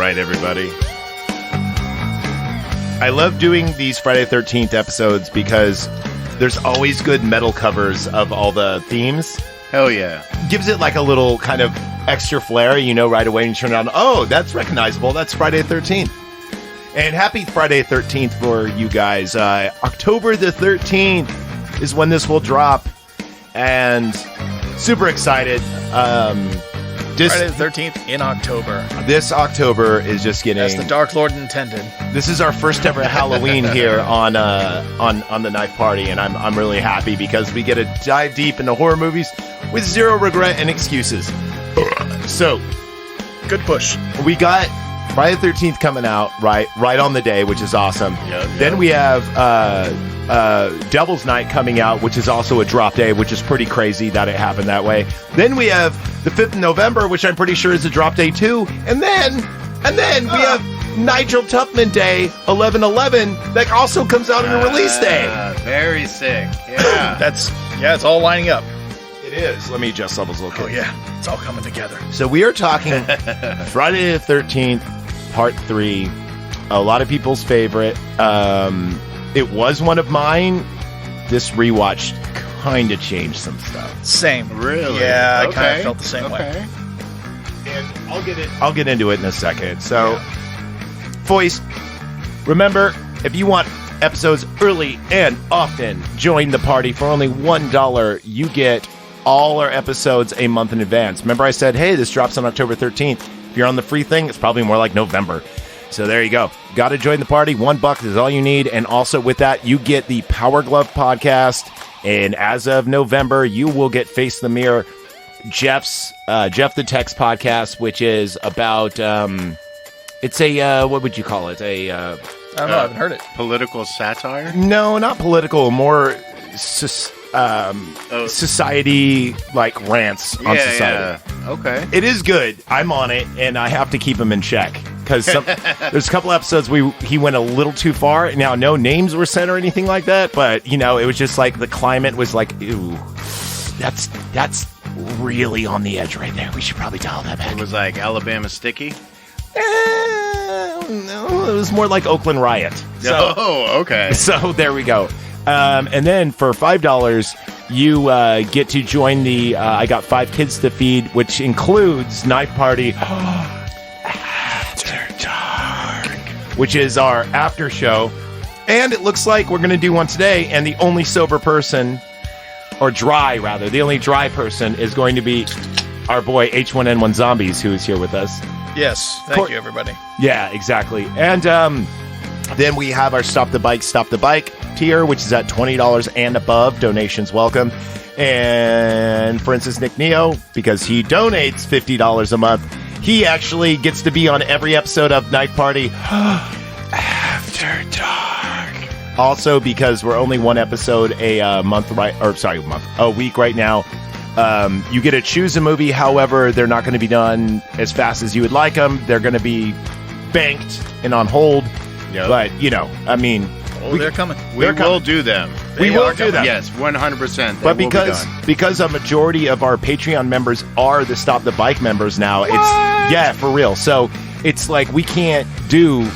right, everybody. I love doing these Friday the 13th episodes because there's always good metal covers of all the themes. Hell yeah. Gives it like a little kind of extra flair, you know, right away, and you turn it on. Oh, that's recognizable. That's Friday the 13th. And happy Friday the 13th for you guys. October the 13th is when this will drop. And super excited. Friday the 13th in October. This October is just getting... As the Dark Lord intended. This is our first ever Halloween here on the Knife Party, and I'm really happy because we get to dive deep into horror movies with zero regret and excuses. So, good push. We got Friday the 13th coming out right on the day, which is awesome. Yep. Then we have Devil's Night coming out, which is also a drop day, which is pretty crazy that it happened that way. Then we have the 5th of November, which I'm pretty sure is a drop day too. And then we have Nigel Tupman Day, 11/11, that also comes out on a release day. Very sick. Yeah. It's all lining up. It is. Let me adjust levels a little bit. Oh yeah, it's all coming together. So we are talking Friday the 13th, Part 3. A lot of people's favorite. It was one of mine. This rewatch kind of changed some stuff. Same. Really? Yeah, I kind of felt the same way. And I'll get into it in a second. So, Foist, remember, if you want episodes early and often, join the party. For only $1, you get all our episodes a month in advance. Remember I said, hey, this drops on October 13th. If you're on the free thing, it's probably more like November. So there you go. Got to join the party. $1 is all you need. And also with that, you get the Power Glove podcast. And as of November, you will get Face the Mirror, Jeff the Text podcast, which is about, it's a, what would you call it? I don't know. I haven't heard it. Political satire? No, not political. More society, like rants on society. Yeah. Okay. It is good. I'm on it, and I have to keep him in check. Because there's a couple episodes he went a little too far. Now, no names were said or anything like that, but, you know, it was just like the climate was like, ooh, that's really on the edge right there. We should probably dial that back. It was like Alabama Sticky? No, it was more like Oakland Riot. So, okay. So there we go. And then for $5, you get to join the I Got 5 Kids to Feed, which includes Knife Party After Dark, which is our after show. And it looks like we're going to do one today, and the only sober person, or dry rather, the only dry person is going to be our boy H1N1 Zombies, who is here with us. Yes, thank you, everybody. Yeah, exactly. And then we have our Stop the Bike tier, which is at $20 and above. Donations welcome. And for instance, Nick Neo, because he donates $50 a month, he actually gets to be on every episode of Knife Party After Dark. Also, because we're only one episode a week right now. You get to choose a movie. However, they're not going to be done as fast as you would like them. They're going to be banked and on hold. Yep. But, you know, I mean... they're coming. We will do them. We will do them. Yes, 100%. But because a majority of our Patreon members are the Stop the Bike members now, it's for real. So it's like we can't do...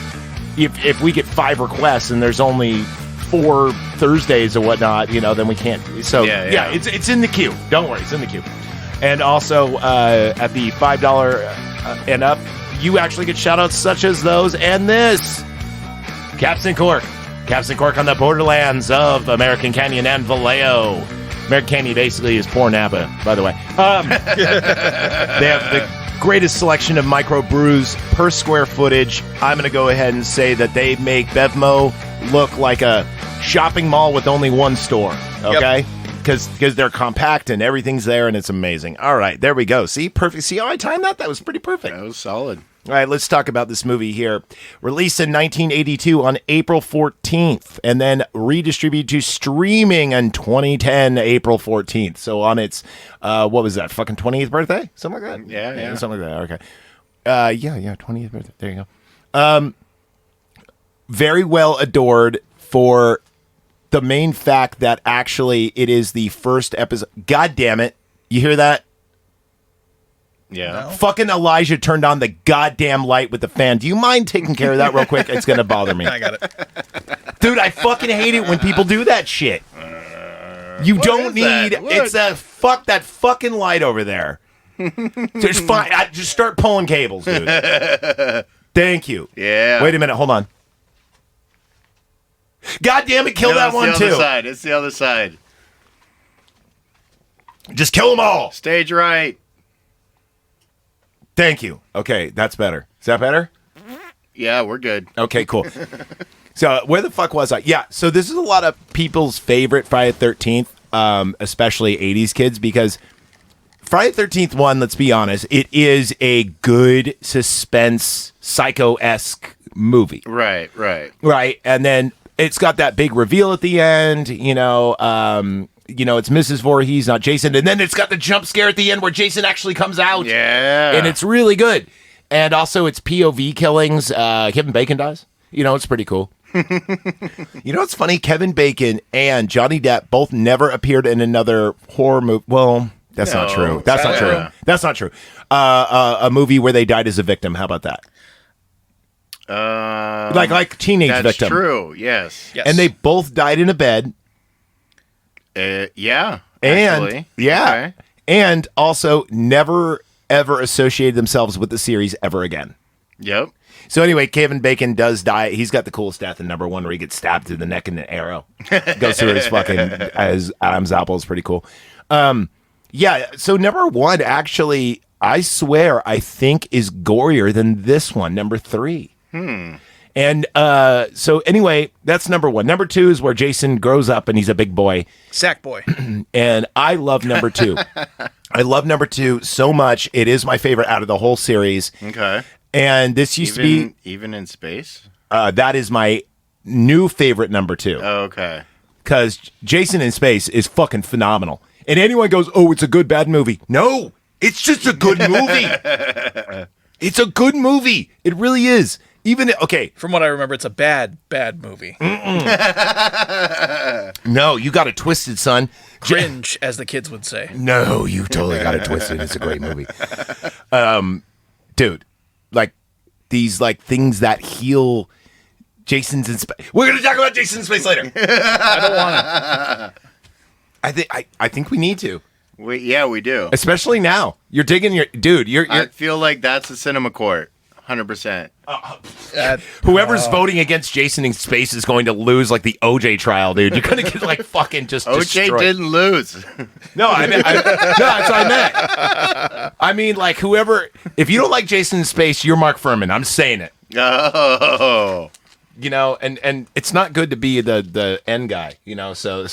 If we get 5 requests and there's only 4 Thursdays or whatnot, you know, then we can't. So it's in the queue. Don't worry, it's in the queue. And also at the $5 and up, you actually get shout outs such as those and this. Caps and Cork on the borderlands of American Canyon and Vallejo. American Canyon basically is poor Napa, by the way. They have the greatest selection of microbrews per square footage. I'm going to go ahead and say that they make Bevmo look like a shopping mall with only one store, okay? Because they're compact and everything's there and it's amazing. All right, there we go. See, perfect. See how I timed that? That was pretty perfect. That was solid. All right, let's talk about this movie here. Released in 1982 on April 14th, and then redistributed to streaming in 2010, April 14th. So on its, what was that, fucking 20th birthday? Something like that? Yeah. Something like that, okay. 20th birthday. There you go. Very well adored for the main fact that actually it is the first episode. God damn it. You hear that? Yeah. No. Fucking Elijah turned on the goddamn light with the fan. Do you mind taking care of that real quick? It's gonna bother me. I got it. Dude, I fucking hate it when people do that shit. You don't is that? need. What? It's a fuck that fucking light over there. Just fine. Just start pulling cables, dude. Thank you. Yeah. Wait a minute. Hold on. God damn it! Kill No, that it's one the too. Other side. It's the other side. Just kill them all. Stage right. Thank you. Okay, that's better. Is that better? Yeah, we're good. Okay, cool. So where the fuck was I? Yeah, so this is a lot of people's favorite Friday the 13th, especially 80s kids, because Friday the 13th one, let's be honest, it is a good suspense, psycho-esque movie. Right. Right, and then it's got that big reveal at the end, it's Mrs. Voorhees, not Jason, and then it's got the jump scare at the end where Jason actually comes out. Yeah. And it's really good. And also it's POV killings. Kevin Bacon dies. It's pretty cool. It's funny? Kevin Bacon and Johnny Depp both never appeared in another horror movie. Well, that's not true. That's not true. That's not true. A movie where they died as a victim. How about that? Like teenage that's victim. true. Yes. And they both died in a bed. Yeah. And actually. yeah. Okay. And also never ever associated themselves with the series ever again. Yep. So anyway, Kevin Bacon does die. He's got the coolest death in number one where he gets stabbed through the neck in an arrow. Goes through his fucking as Adam's apple is pretty cool. Yeah, so number one actually, I swear, I think is gorier than this one, number 3. And so anyway, that's number one. Number 2 is where Jason grows up and he's a big boy. Sack boy. And I love number 2. I love number 2 so much. It is my favorite out of the whole series. Okay. And this used to be even in space. that is my new favorite number 2. Oh, okay. Because Jason in Space is fucking phenomenal. And anyone goes, "Oh, it's a good bad movie." No, it's just a good movie. It's a good movie. It really is. From what I remember, it's a bad movie. No, you got it twisted, son. Cringe, as the kids would say. No, you totally got it twisted. It's a great movie. Dude, like these things that heal Jason's in Space. We're going to talk about Jason in Space later. I don't want to. I think we need to. We do. Especially now. You're digging your dude, I feel like that's a cinema court. 100%. Whoever's voting against Jason in Space is going to lose like the OJ trial, dude. You're gonna get fucking just OJ destroyed. didn't lose. No, no, that's what I meant. I mean, whoever. If you don't like Jason in Space, you're Mark Furman. I'm saying it. Oh. And it's not good to be the end guy. So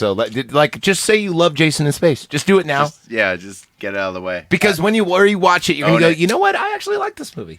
just say you love Jason in Space. Just do it now. Just get it out of the way. Because when you watch it, you're gonna Own go, it. you know what? I actually like this movie.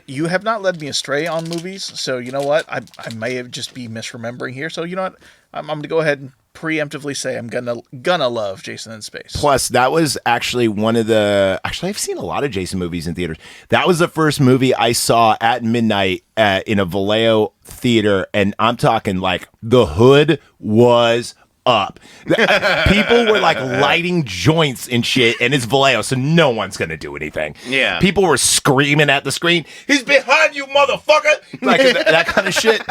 You have not led me astray on movies, so you know what? I may have just be misremembering here. So you know what? I'm going to go ahead and preemptively say I'm gonna love Jason in Space. Plus, that was actually one of the. Actually, I've seen a lot of Jason movies in theaters. That was the first movie I saw at midnight in a Vallejo theater, and I'm talking the hood was up. People were lighting joints and shit, and it's Vallejo, so no one's gonna do anything. Yeah. People were screaming at the screen, "He's behind you, motherfucker!" That kind of shit.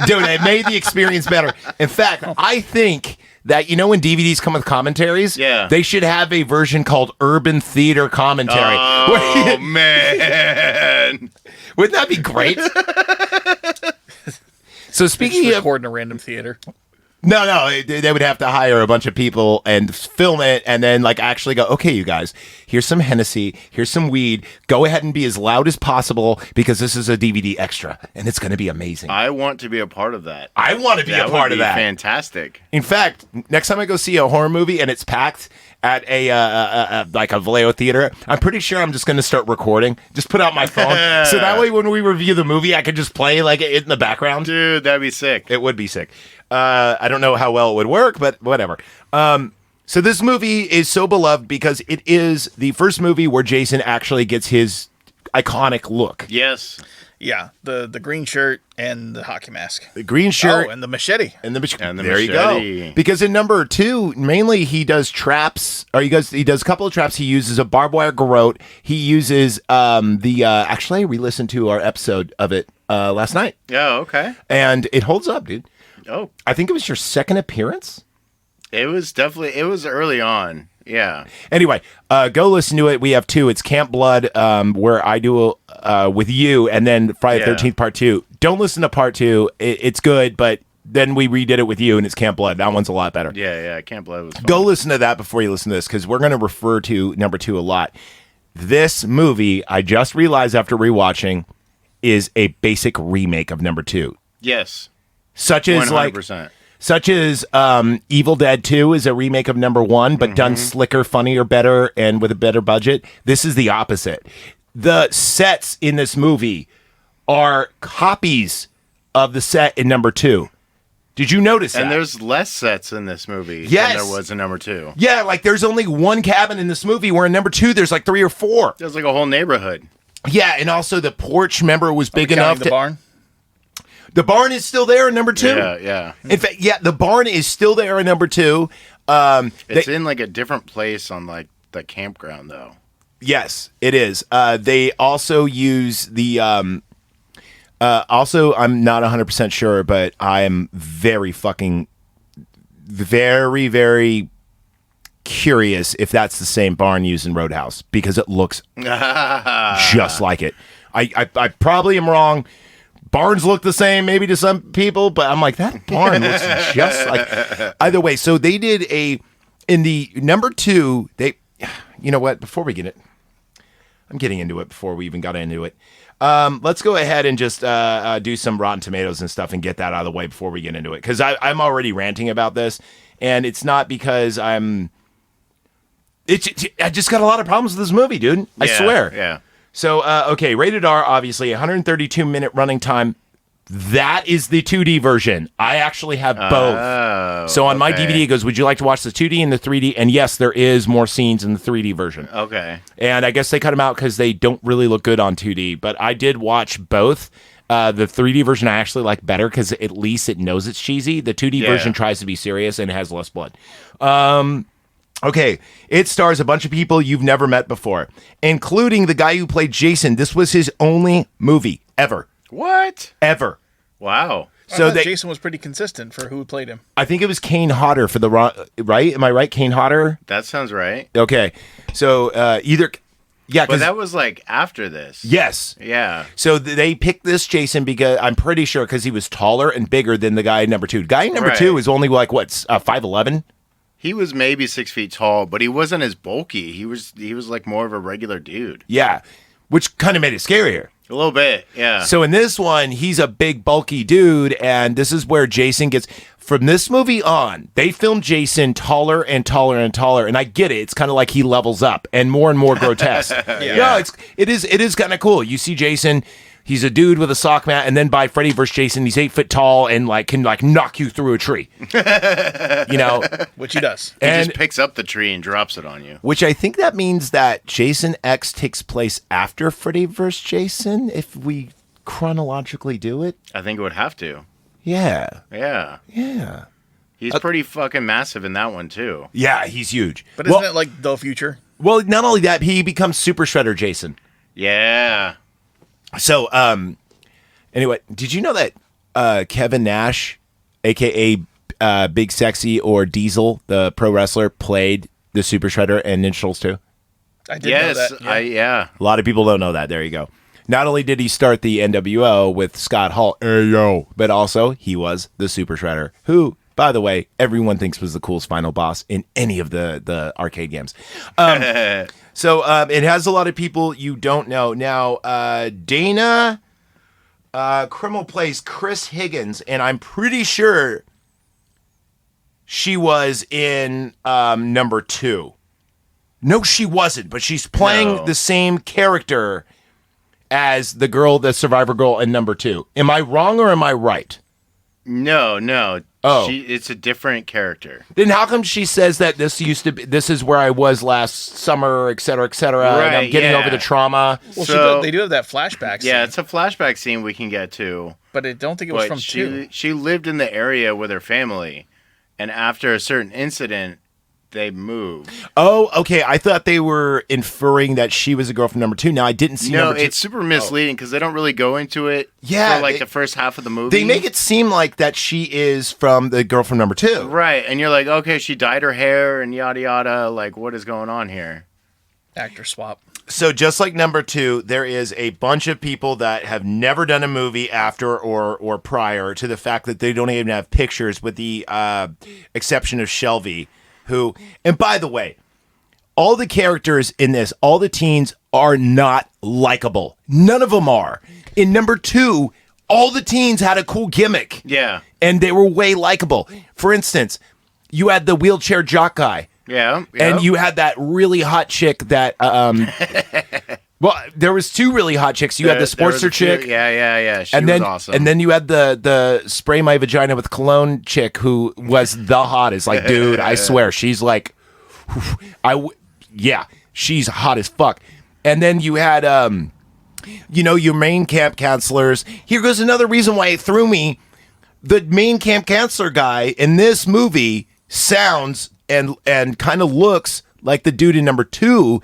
Dude, it made the experience better. In fact, I think that when DVDs come with commentaries, they should have a version called Urban Theater Commentary. Oh man, wouldn't that be great? So speaking of recording a random theater. No, they would have to hire a bunch of people and film it and then actually go, "Okay, you guys, here's some Hennessy, here's some weed. Go ahead and be as loud as possible because this is a DVD extra and it's going to be amazing." I want to be a part of that. I want to be a part of that. Fantastic. In fact, next time I go see a horror movie and it's packed at a Vallejo theater, I'm pretty sure I'm just going to start recording. Just put out my phone so that way when we review the movie, I can just play it in the background. Dude, that'd be sick. It would be sick. I don't know how well it would work, but whatever. So this movie is so beloved because it is the first movie where Jason actually gets his iconic look. Yes. Yeah, the green shirt and the hockey mask. The green shirt. Oh, and the machete. And the And the there machete. you go. Because in number 2, mainly he does traps, or he does a couple of traps. He uses a barbed wire garrote. He uses actually I re-listened to our episode of it last night. Oh, okay. And it holds up, dude. Oh, I think it was your second appearance. it was early on. Yeah. Anyway, go listen to it. We have 2. It's Camp Blood, where I do with you, and then Friday the 13th Part 2. Don't listen to Part 2. It's good, but then we redid it with you, and it's Camp Blood. That one's a lot better. Yeah. Camp Blood was fun. Go listen to that before you listen to this, because we're going to refer to number 2 a lot. This movie, I just realized after rewatching, is a basic remake of number 2. Yes. Such as 100%. Such as Evil Dead 2 is a remake of number 1, but done slicker, funnier, better, and with a better budget. This is the opposite. The sets in this movie are copies of the set in number 2. Did you notice that? And there's less sets in this movie Yes. than there was in number 2. Yeah, like there's only one cabin in this movie, where in number 2 there's like 3 or 4. There's like a whole neighborhood. Yeah, and also the porch, remember, was big Counting enough the to... barn. The barn is still there in number 2. Yeah. In fact, yeah, the barn is still there in number 2. It's in like a different place on like the campground though. Yes, it is. They also use the. Also, I'm not 100% sure, but I am very curious if that's the same barn used in Roadhouse, because it looks just like it. I probably am wrong. Barns look the same, maybe to some people, but I'm like, that barn looks just like. Either way, so they did in the number 2. They, you know what? Before we get it, I'm getting into it before we even got into it. Let's go ahead and just do some Rotten Tomatoes and stuff and get that out of the way before we get into it, because I'm already ranting about this, and it's not because I just got a lot of problems with this movie, dude. I swear. Yeah. So, okay, rated R, obviously, 132-minute running time. That is the 2D version. I actually have both. Oh, So on my okay. DVD, it goes, would you like to watch the 2D and the 3D? And yes, there is more scenes in the 3D version. Okay. And I guess they cut them out because they don't really look good on 2D. But I did watch both. The 3D version I actually like better because at least it knows it's cheesy. The 2D version tries to be serious and has less blood. Okay, it stars a bunch of people you've never met before, including the guy who played Jason. This was his only movie ever. What? Ever. Wow. So Jason was pretty consistent for who played him. I think it was Kane Hodder for the right? Am I right? Kane Hodder? That sounds right. Okay. So either yeah, But that was like after this. yes. Yeah. So they picked this Jason because I'm pretty sure because he was taller and bigger than the guy in number 2. Guy in number Right. 2 is only like what 5'11". He was maybe 6 feet tall, but he wasn't as bulky. He was like more of a regular dude. Yeah, which kind of made it scarier. A little bit, yeah. So in this one, he's a big, bulky dude, and this is where Jason gets... From this movie on, they filmed Jason taller and taller and taller, and I get it. It's kind of like he levels up and more grotesque. Yeah, it is kind of cool. You see Jason, he's a dude with a sock mat, and then by Freddy vs. Jason, he's 8 foot tall and can knock you through a tree. You know, Which he does. he and just picks up the tree and drops it on you. which I think that means that Jason X takes place after Freddy vs. Jason, if we chronologically do it. I think it would have to. Yeah. Yeah. Yeah. He's pretty fucking massive in that one, too. Yeah, he's huge. But isn't it like the future? Well, not only that, he becomes Super Shredder Jason. Yeah. So, anyway, did you know that Kevin Nash, a.k.a. Big Sexy or Diesel, the pro wrestler, played the Super Shredder in Ninja Turtles 2? I did Yes. know that. Yeah. A lot of people don't know that. There you go. Not only did he start the NWO with Scott Hall, but also he was the Super Shredder, who, by the way, everyone thinks was the coolest final boss in any of the arcade games. So it has a lot of people you don't know. Now, Dana Krimmel plays Chris Higgins, and I'm pretty sure she was in number 2. No, she wasn't, but she's playing the same character as the girl, the survivor girl in number 2. Am I wrong or am I right? No. Oh. It's a different character. Then how come she says that this is where I was last summer, et cetera, and I'm getting over the trauma? Well, they do have that flashback scene. Yeah, it's a flashback scene we can get to. But I don't think it was from 2. She lived in the area with her family, and after a certain incident, they moved. Oh, okay. I thought they were inferring that she was a girl from number 2. Now, I didn't see number 2. No, it's super misleading because they don't really go into it for the first half of the movie. They make it seem like that she is from the girl from number 2. Right, and you're like, okay, she dyed her hair and yada yada. Like, what is going on here? Actor swap. So just like number 2, there is a bunch of people that have never done a movie after or prior to the fact that they don't even have pictures, with the exception of Shelby, who, and by the way, all the characters in this, all the teens are not likable. None of them are. In number 2, all the teens had a cool gimmick. Yeah. And they were way likable. For instance, you had the wheelchair jock guy. Yeah. And you had that really hot chick that, well, there was 2 really hot chicks. You had the Sportster chick. Yeah. She was awesome. And then you had the spray my vagina with cologne chick who was the hottest. Like, dude, I swear, she's like, she's hot as fuck. And then you had, your main camp counselors. Here goes another reason why it threw me. The main camp counselor guy in this movie sounds and kind of looks like the dude in number 2,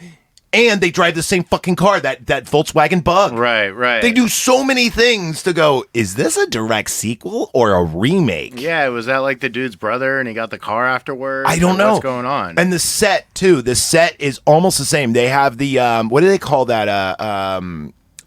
and they drive the same fucking car, that Volkswagen Bug. Right. They do so many things to go, is this a direct sequel or a remake? Yeah, was that like the dude's brother and he got the car afterwards? I don't know. What's going on? And the set, too. The set is almost the same. They have the, what do they call that?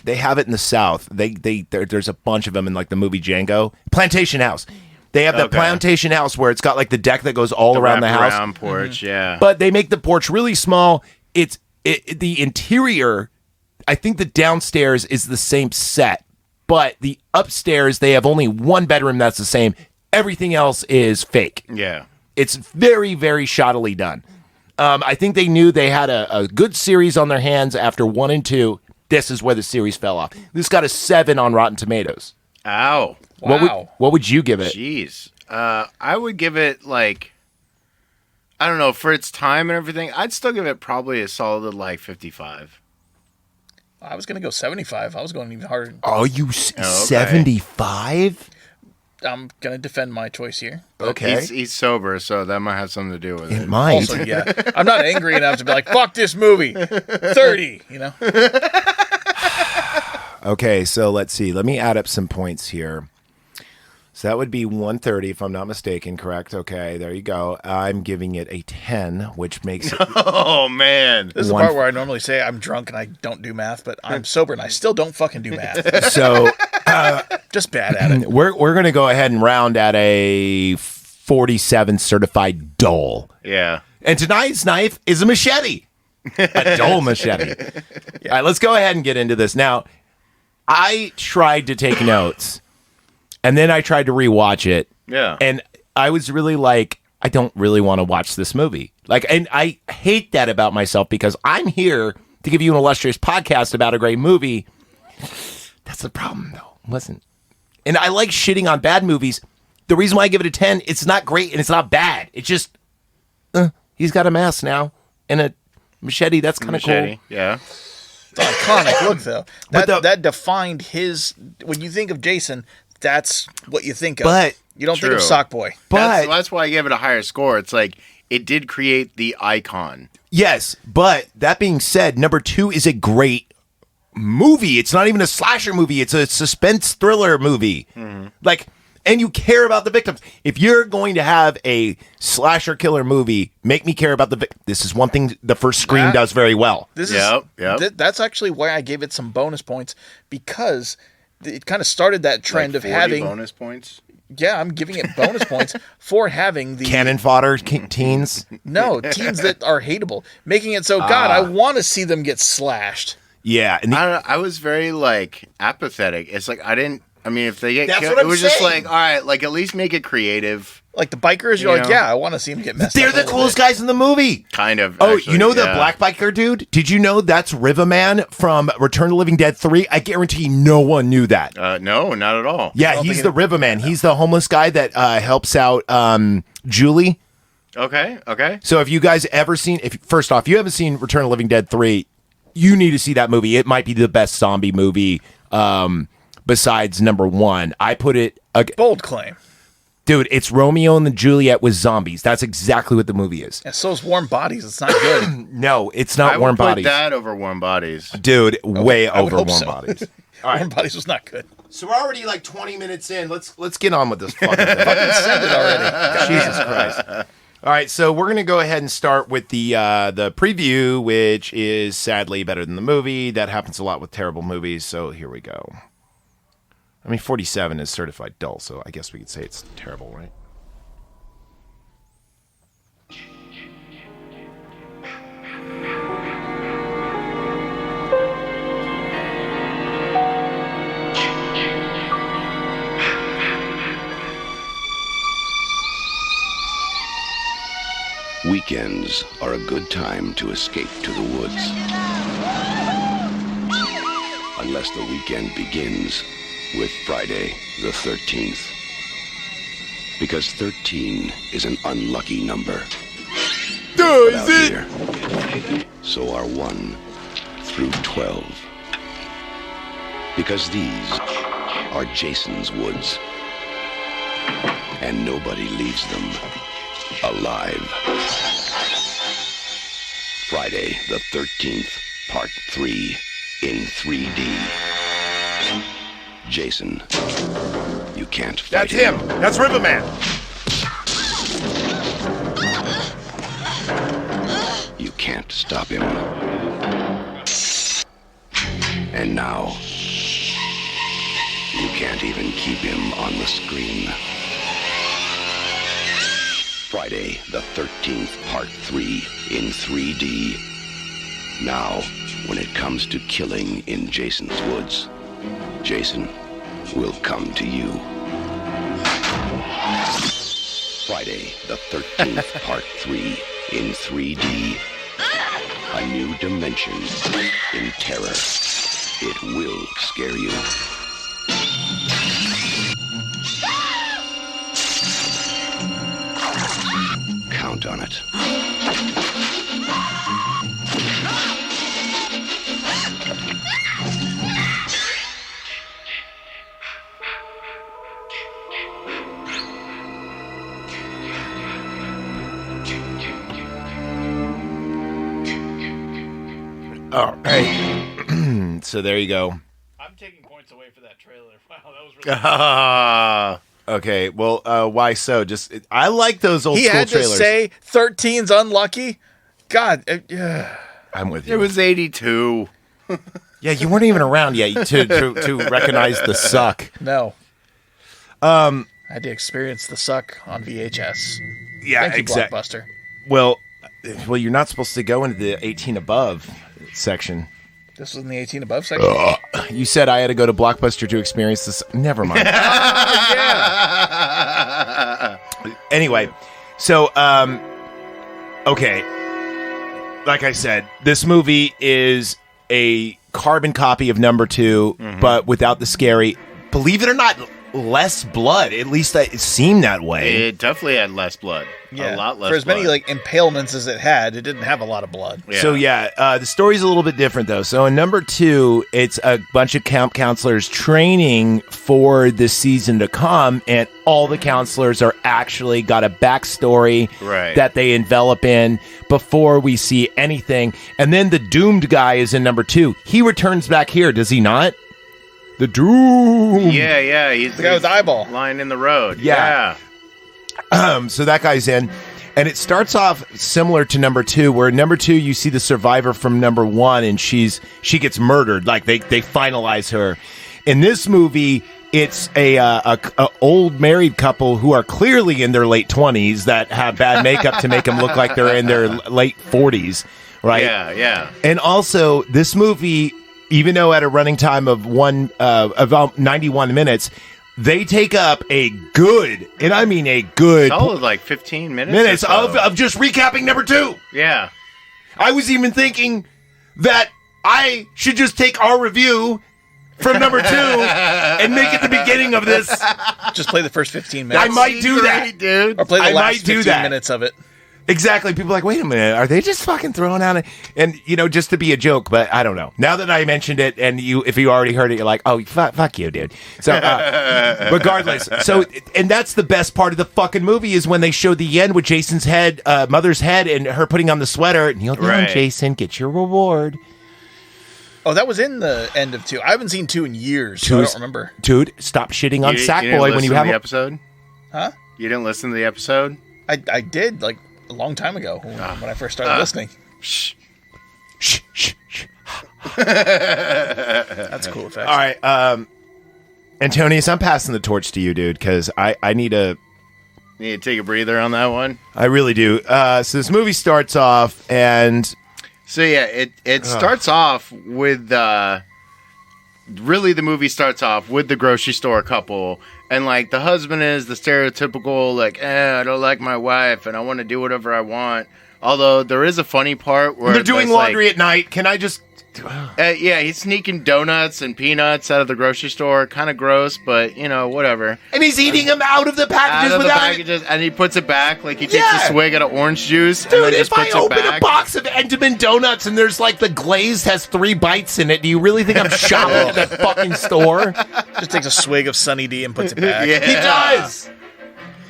They have it in the South. There's a bunch of them in like the movie Django. Plantation House. They have that plantation house where it's got like the deck that goes all around the house. Around porch, yeah. But they make the porch really small. The interior, I think the downstairs is the same set, but the upstairs they have only one bedroom that's the same. Everything else is fake. Yeah. It's very, very shoddily done. I think they knew they had a good series on their hands after 1 and 2. This is where the series fell off. This got a 7 on Rotten Tomatoes. Ow. Wow. What would you give it? Jeez. I would give it like, I don't know, for its time and everything, I'd still give it probably a solid like 55. I was going to go 75. I was going even harder. Oh, you 75? I'm going to defend my choice here. Okay. He's sober, so that might have something to do with it. It might. Also, yeah. I'm not angry enough to be like, fuck this movie. 30, Okay, so let's see. Let me add up some points here. So that would be 130, if I'm not mistaken, correct? Okay, there you go. I'm giving it a 10, which makes it... Oh, man. This is the part where I normally say I'm drunk and I don't do math, but I'm sober and I still don't fucking do math. So... Just bad at it. We're going to go ahead and round at a 47 certified dull. Yeah. And tonight's knife is a machete. A dull machete. All right, let's go ahead and get into this. Now, I tried to take notes, and then I tried to rewatch it. Yeah. And I was really like, I don't really want to watch this movie. Like, and I hate that about myself because I'm here to give you an illustrious podcast about a great movie. That's the problem, though. Listen. And I like shitting on bad movies. The reason why I give it a 10, it's not great and it's not bad. It's just, he's got a mask now and a machete. That's kind of cool. Yeah. It's an iconic look, though. That defined his... When you think of Jason, that's what you think of. But you don't think of Sockboy. But that's why I gave it a higher score. It's like, it did create the icon. Yes, but that being said, number 2 is a great movie. It's not even a slasher movie. It's a suspense thriller movie. Mm-hmm. Like... And you care about the victims. If you're going to have a slasher killer movie, make me care about the victims. This is one thing the first Scream does very well. That's actually why I gave it some bonus points, because it kind of started that trend like of having bonus points. Yeah, I'm giving it bonus points for having the cannon fodder teens. No, teens that are hateable, making it so God, I want to see them get slashed. Yeah, and I was very like apathetic. It's like I I mean, if they get That's killed, what it I'm was just saying. like, all right, like at least make it creative. Like the bikers, you're You like, know? yeah, I want to see them get messed They're up. the coolest guys in the movie. Kind of. Oh, actually, you know the yeah. black biker dude? Did you know that's Riverman from Return of the Living Dead 3? I guarantee no one knew that. No, not at all. Yeah, he's the Riverman. He's the homeless guy that helps out Julie. Okay. So if you guys ever seen, first off, you haven't seen Return of the Living Dead 3, you need to see that movie. It might be the best zombie movie besides number 1. I put it... Bold claim. Dude, it's Romeo and Juliet with zombies. That's exactly what the movie is. And so is Warm Bodies. It's not good. No, it's not I Warm would put Bodies. that over Warm Bodies. Dude, way I would over hope Warm so. Bodies. Warm Bodies was not good. So we're already like 20 minutes in. Let's get on with this fucking thing. Send it already. Jesus Christ. All right, so we're going to go ahead and start with the preview, which is sadly better than the movie. That happens a lot with terrible movies, so here we go. I mean, 47 is certified dull, so I guess we could say it's terrible, right? Weekends are a good time to escape to the woods. Unless the weekend begins with Friday the 13th. Because 13 is an unlucky number. But out here, so are 1 through 12. Because these are Jason's woods. And nobody leaves them alive. Friday the 13th, Part 3, in 3D. Jason, you can't fight That's him. That's Riverman. You can't stop him. And now, you can't even keep him on the screen. Friday the 13th, Part 3, in 3D. Now, when it comes to killing in Jason's woods, Jason will come to you. Friday the 13th, Part 3, in 3D. A new dimension in terror. It will scare you. Count on it. All right. So there you go. I'm taking points away for that trailer. Wow, that was really Okay, well, why so? Just I like those old He school had to trailers. say 13's unlucky. God, I'm with you. It was 82. Yeah, you weren't even around yet to recognize the suck. no. I had to experience the suck on VHS. Yeah, Thank you, exactly. Blockbuster. Well, you're not supposed to go into the 18 above section. This was in the 18 above section. You said I had to go to Blockbuster to experience this. Never mind. Anyway, so okay. Like I said, this movie is a carbon copy of number 2, but without the scary. Believe it or not, less blood. At least it seemed that way. It definitely had less blood. Yeah. A lot less For as many blood. like impalements as it had, it didn't have a lot of blood. Yeah. So the story's a little bit different though. So in number 2, it's a bunch of camp counselors training for the season to come, and all the counselors are actually got a backstory Right. that they envelop in before we see anything. And then the doomed guy is in number 2. He returns back here, does he not? The Doom. Yeah, he's The guy with the eyeball. lying in the road. Yeah. So that guy's in. And it starts off similar to number 2, where number 2 you see the survivor from number 1, and she gets murdered. Like they finalize her. In this movie, it's a old married couple who are clearly in their late 20s that have bad makeup to make them look like they're in their late 40s, right? Yeah. And also, this movie even though at a running time of about 91 minutes, they take up a good, and I mean a good solid like 15 minutes or so. of just recapping number 2. Yeah. I was even thinking that I should just take our review from number 2 and make it the beginning of this. Just play the first 15 minutes. I might do that, dude. Or play the I last might do 15 that. minutes of it. Exactly. People are like, wait a minute, are they just fucking throwing out and just to be a joke? But I don't know. Now that I mentioned it, and if you already heard it, you're like, oh, fuck you, dude. So regardless, and that's the best part of the fucking movie is when they show the end with Jason's head, mother's head, and her putting on the sweater. Kneel down, Right. Jason, get your reward. Oh, that was in the end of 2. I haven't seen 2 in years, so I don't remember. Dude, stop shitting on You didn't Sackboy when you listen have to the episode. Huh? You didn't listen to the episode. I did, like, a long time ago when I first started listening. Shh. Shh, shh, shh. That's a cool effect. All right, Antonius, I'm passing the torch to you, dude, because I need to. Need to take a breather on that one. I really do. So this movie starts off, and So yeah, it starts off with really the movie starts off with the grocery store couple, and like the husband is the stereotypical like, I don't like my wife and I want to do whatever I want. Although there is a funny part where they're doing it's like- laundry at night. Can I just? yeah, he's sneaking donuts and peanuts out of the grocery store. Kind of gross, but whatever. And he's eating them out of the packages Out of the without. packages, and he puts it back. Like he takes Yeah. a swig out of orange juice, and Dude, then just if I puts open it back. a box of Entenmann donuts and there's like the glaze has 3 bites in it, do you really think I'm shopping at that fucking store? Just takes a swig of Sunny D and puts it back. Yeah. He does.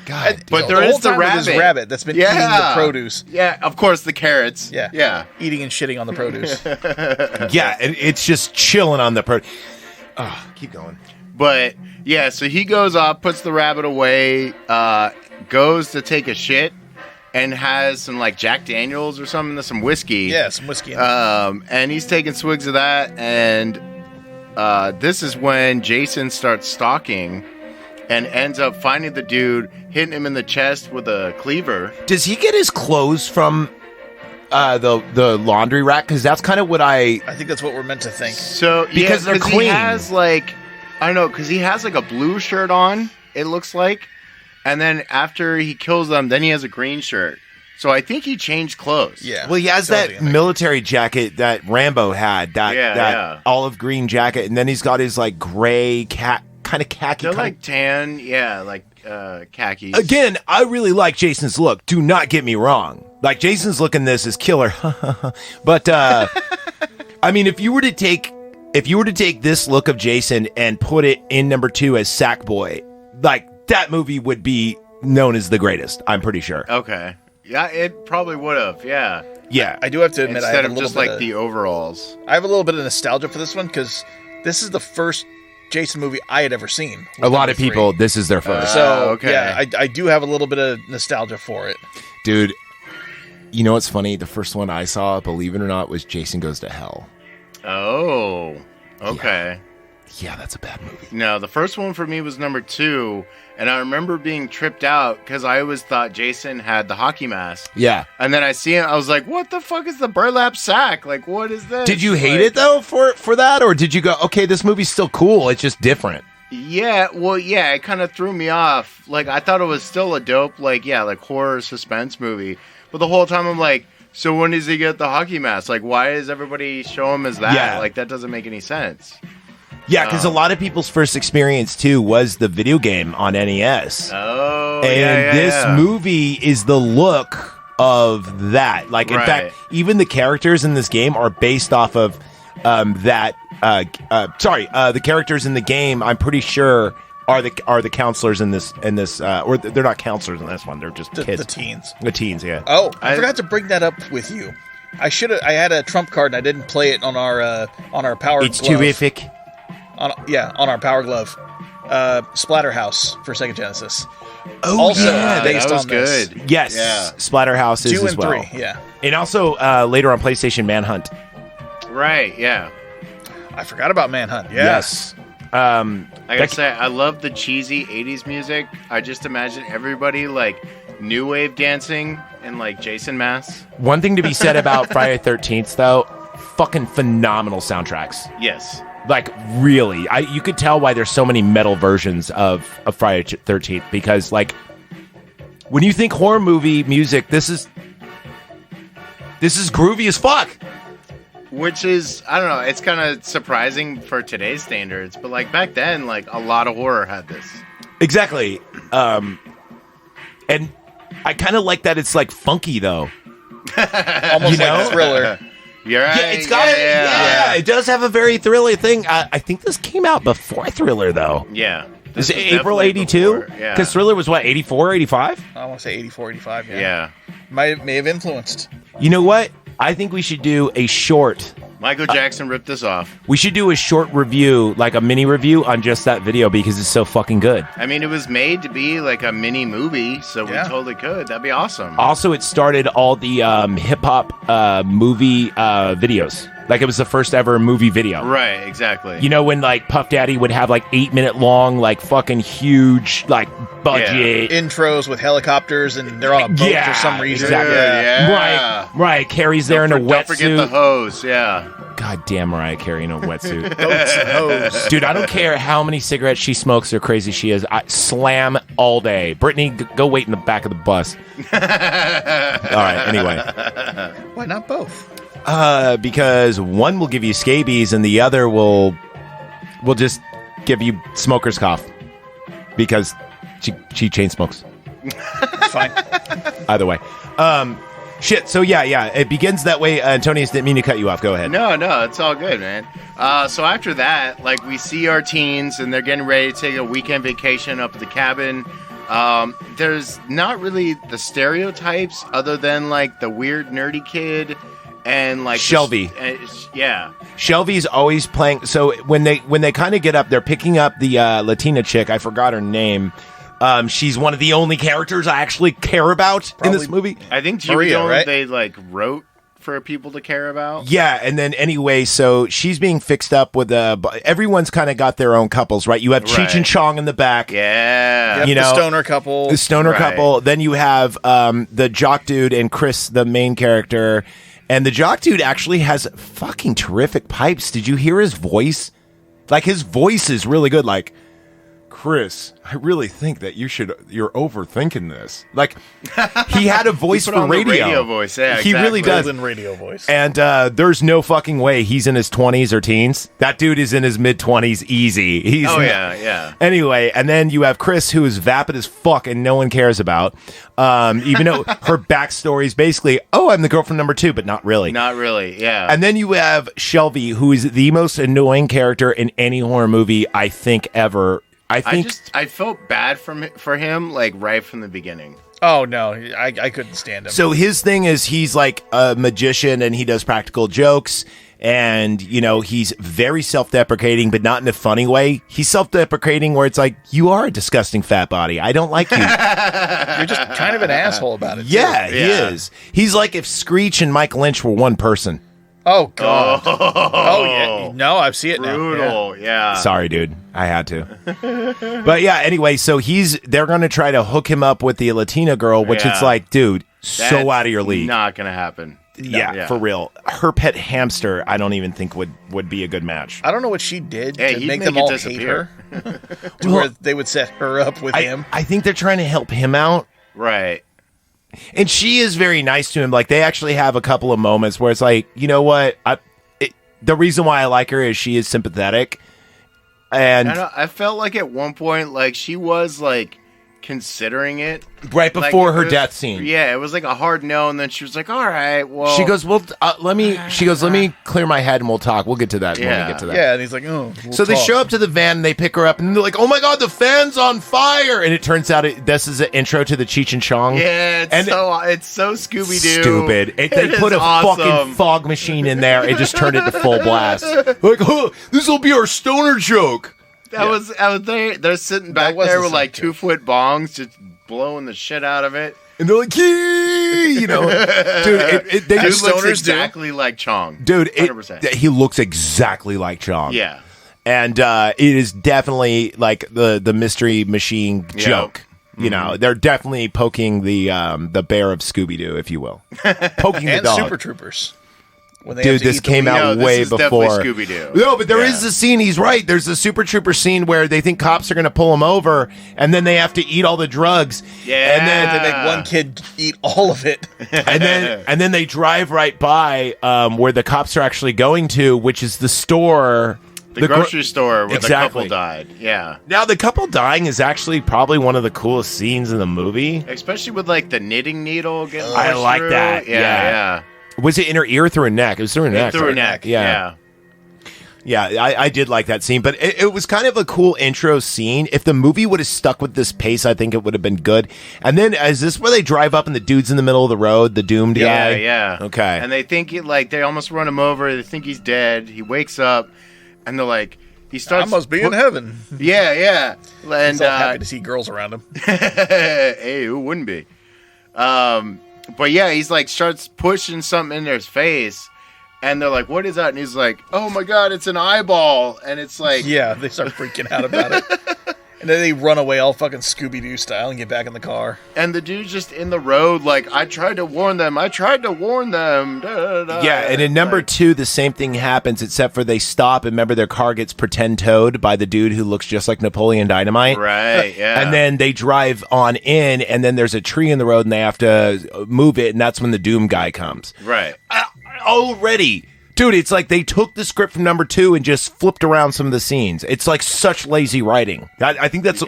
God, But The there whole is the time with his rabbit. rabbit that's been eating the produce. Yeah, of course the carrots. Yeah. yeah. Eating and shitting on the produce. yeah, and it's just chilling on the keep going. But yeah, so he goes off, puts the rabbit away, goes to take a shit, and has some like Jack Daniels or something, some whiskey. Yeah, some whiskey. In there. And he's taking swigs of that, and this is when Jason starts stalking and ends up finding the dude, hitting him in the chest with a cleaver. Does he get his clothes from the laundry rack? Because that's kind of what I think that's what we're meant to think. So Because they're he clean. has like, I don't know, because he has like a blue shirt on, it looks like, and then after he kills them, then he has a green shirt. So I think he changed clothes. Yeah. Well, he has Something that in there. military jacket that Rambo had, that olive green jacket, and then he's got his like gray kind of khaki. They're kinda- like tan, yeah, like khakis. Again, I really like Jason's look. Do not get me wrong. Like Jason's look in this is killer. But I mean, if you were to take this look of Jason and put it in number 2 as Sackboy, like that movie would be known as the greatest. I'm pretty sure. Okay. Yeah, it probably would have, yeah. Yeah. I do have to admit, I Instead have a of little just bit like the overalls. I have a little bit of nostalgia for this one because this is the first Jason movie I had ever seen. A lot Number of people, 3. this is their first. So okay. yeah, I do have a little bit of nostalgia for it. Dude, you know what's funny? The first one I saw, believe it or not, was Jason Goes to Hell. Oh, okay. Yeah, that's a bad movie. No, the first one for me was number 2, and I remember being tripped out because I always thought Jason had the hockey mask. Yeah. And then I see him, I was like, what the fuck is the burlap sack? Like, what is this? Did you hate Like- it though for that, or did you go, okay, this movie's still cool, it's just different? Yeah, well, yeah, it kind of threw me off. Like, I thought it was still a dope, like, yeah, like horror suspense movie. But the whole time I'm like, so when does he get the hockey mask? Like, why does everybody show him as that? Yeah. Like, that doesn't make any sense. Yeah, because a lot of people's first experience too was the video game on NES. Oh, And this movie is the look of that. Like, in Right. fact, even the characters in this game are based off of that. The characters in the game, I'm pretty sure, are the counselors in this, or they're not counselors in this one. They're just kids. The teens. The teens, yeah. Oh, I forgot to bring that up with you. I had a trump card and I didn't play it on our power. It's glove. terrific. On our power glove. Splatterhouse for Sega Genesis. Oh, Also, yeah. based that was on this. good. Yes, Yeah. Splatterhouse is 2 as and well. 3, yeah. And also later on PlayStation Manhunt. Right, yeah. I forgot about Manhunt. Yeah. Yes. I gotta say, I love the cheesy 80s music. I just imagine everybody, like, new wave dancing in, like, Jason masks. One thing to be said about Friday the 13th, though, fucking phenomenal soundtracks. Yes. Like, really. You could tell why there's so many metal versions of Friday the 13th, because, like, when you think horror movie music, this is groovy as fuck. Which is, I don't know, it's kind of surprising for today's standards, but like back then, like a lot of horror had this. Exactly. And I kind of like that it's like funky though. Almost like a Thriller. You're right. Yeah, it's got it does have a very thrilling thing. I think this came out before Thriller though. Yeah. Is it April 82? Yeah. Because Thriller was what, 84, 85? I want to say 84, 85. Yeah. May have influenced. You know what? I think we should do a short. Michael Jackson ripped this off. We should do a short review, like a mini review on just that video because it's so fucking good. I mean, it was made to be like a mini movie, so we totally could. That'd be awesome. Also, it started all the hip-hop movie videos. Like, it was the first ever movie video. Right, exactly. You know, when, like, Puff Daddy would have, like, 8-minute long, like, fucking huge, like, budget. Intros with helicopters, and they're on a boat for some reason. Exactly. Yeah. Mariah Carey's there in a wetsuit. Don't forget the hose, yeah. God damn Mariah Carey in a wetsuit. Boats and hose. Dude, I don't care how many cigarettes she smokes or crazy she is. I slam all day. Brittany, go wait in the back of the bus. All right, anyway. Why not both? Because one will give you scabies and the other will just give you smoker's cough. Because she chain smokes. It's fine. Either way. Shit, so yeah, it begins that way. Antonius, didn't mean to cut you off. Go ahead. No, it's all good, man. So after that, like, we see our teens, and they're getting ready to take a weekend vacation up at the cabin. There's not really the stereotypes other than, like, the weird nerdy kid and, like... Shelby. Yeah. Shelby's always playing... So when they kind of get up, they're picking up the Latina chick. I forgot her name. She's one of the only characters I actually care about in this movie. I think Maria, right? They like wrote for people to care about. Yeah, and then anyway, so she's being fixed up with everyone's kind of got their own couples, right? You have Cheech and Chong in the back. Yeah. You know, the stoner couple. The stoner couple. Then you have the jock dude and Chris, the main character. And the jock dude actually has fucking terrific pipes. Did you hear his voice? Like, his voice is really good. Like, Chris, I really think that you're overthinking this. Like, he had a voice for radio. Radio voice, yeah, He really does. Golden radio voice. And there's no fucking way he's in his 20s or teens. That dude is in his mid-20s easy. Yeah. Anyway, and then you have Chris, who is vapid as fuck and no one cares about. Even though her backstory is basically, I'm the girlfriend number 2, but not really. Not really, yeah. And then you have Shelby, who is the most annoying character in any horror movie, I think, ever. I felt bad for him, like, right from the beginning. Oh, no. I couldn't stand him. So his thing is he's like a magician and he does practical jokes. And, you know, he's very self-deprecating, but not in a funny way. He's self-deprecating where it's like, you are a disgusting fat body. I don't like you. You're just kind of an asshole about it. Yeah, he is. He's like if Screech and Mike Lynch were one person. Oh, God. Oh, yeah. No, I see it now. Brutal, yeah. Sorry, dude. I had to. But yeah, anyway, so they're going to try to hook him up with the Latina girl, which it's like, dude, so out of your league. Not going to happen. Yeah, for real. Her pet hamster, I don't even think would be a good match. I don't know what she did to make them all hate her. Where they would set her up with him. I think they're trying to help him out. Right. And she is very nice to him. Like, they actually have a couple of moments where it's like, you know what? The reason why I like her is she is sympathetic. And I felt like at one point, like, she was, like, considering it. Right before her death scene. Yeah, it was like a hard no, and then she was like, all right, well. She goes, let me clear my head and we'll talk. We'll get to that when we get to that. Yeah, and he's like, so they show up to the van, and they pick her up, and they're like, oh my God, the fan's on fire. And it turns out this is an intro to the Cheech and Chong. Yeah, it's so Scooby-Doo. Stupid. They put a fucking fog machine in there and just turned it to full blast. Like, this will be our stoner joke. They're sitting back there with like 2-foot bongs, just blowing the shit out of it. And they're like, you know, dude, they just looks exactly like Chong. Dude, 100%. He looks exactly like Chong. Yeah. And it is definitely like the mystery machine joke. You know, they're definitely poking the bear of Scooby-Doo, if you will. Poking the dog. Super Troopers. When they Dude, have to this eat the came wheat. out No, way this is before. definitely Scooby-Doo. No, but there Yeah. is a scene. He's right. There's a Super Trooper scene where they think cops are going to pull him over, and then they have to eat all the drugs. Yeah. And then They make one kid eat all of it. and then they drive right by where the cops are actually going to, which is the store. The grocery store where Exactly. the couple died. Yeah. Now, the couple dying is actually probably one of the coolest scenes in the movie. Especially with like the knitting needle getting I pushed like through. that. Yeah. Was it in her ear or through her neck? It was through her neck. Through her right? neck. Yeah. I did like that scene, but it was kind of a cool intro scene. If the movie would have stuck with this pace, I think it would have been good. And then, is this where they drive up and the dude's in the middle of the road, the doomed guy? Yeah. Okay. And they think they almost run him over. They think he's dead. He wakes up, and they're like, he I starts. must be in heaven. Yeah. And He's all happy to see girls around him. hey, who wouldn't be? But yeah, he's like starts pushing something in their face, and they're like, "What is that?" And he's like, "Oh my god, it's an eyeball!" And it's like, Yeah, they start freaking out about it. And then they run away all fucking Scooby-Doo style and get back in the car. and the dude's just in the road, like, "I tried to warn them. I tried to warn them." Da, da, da. Yeah, and in number Like, 2, the same thing happens, except for they stop, and remember their car gets pretend towed by the dude who looks just like Napoleon Dynamite. right, yeah, And then they drive on in, and then there's a tree in the road, and they have to move it, and that's when the Doom guy comes. right. Already. Dude, it's like they took the script from number 2 and just flipped around some of the scenes. It's like such lazy writing. I think that's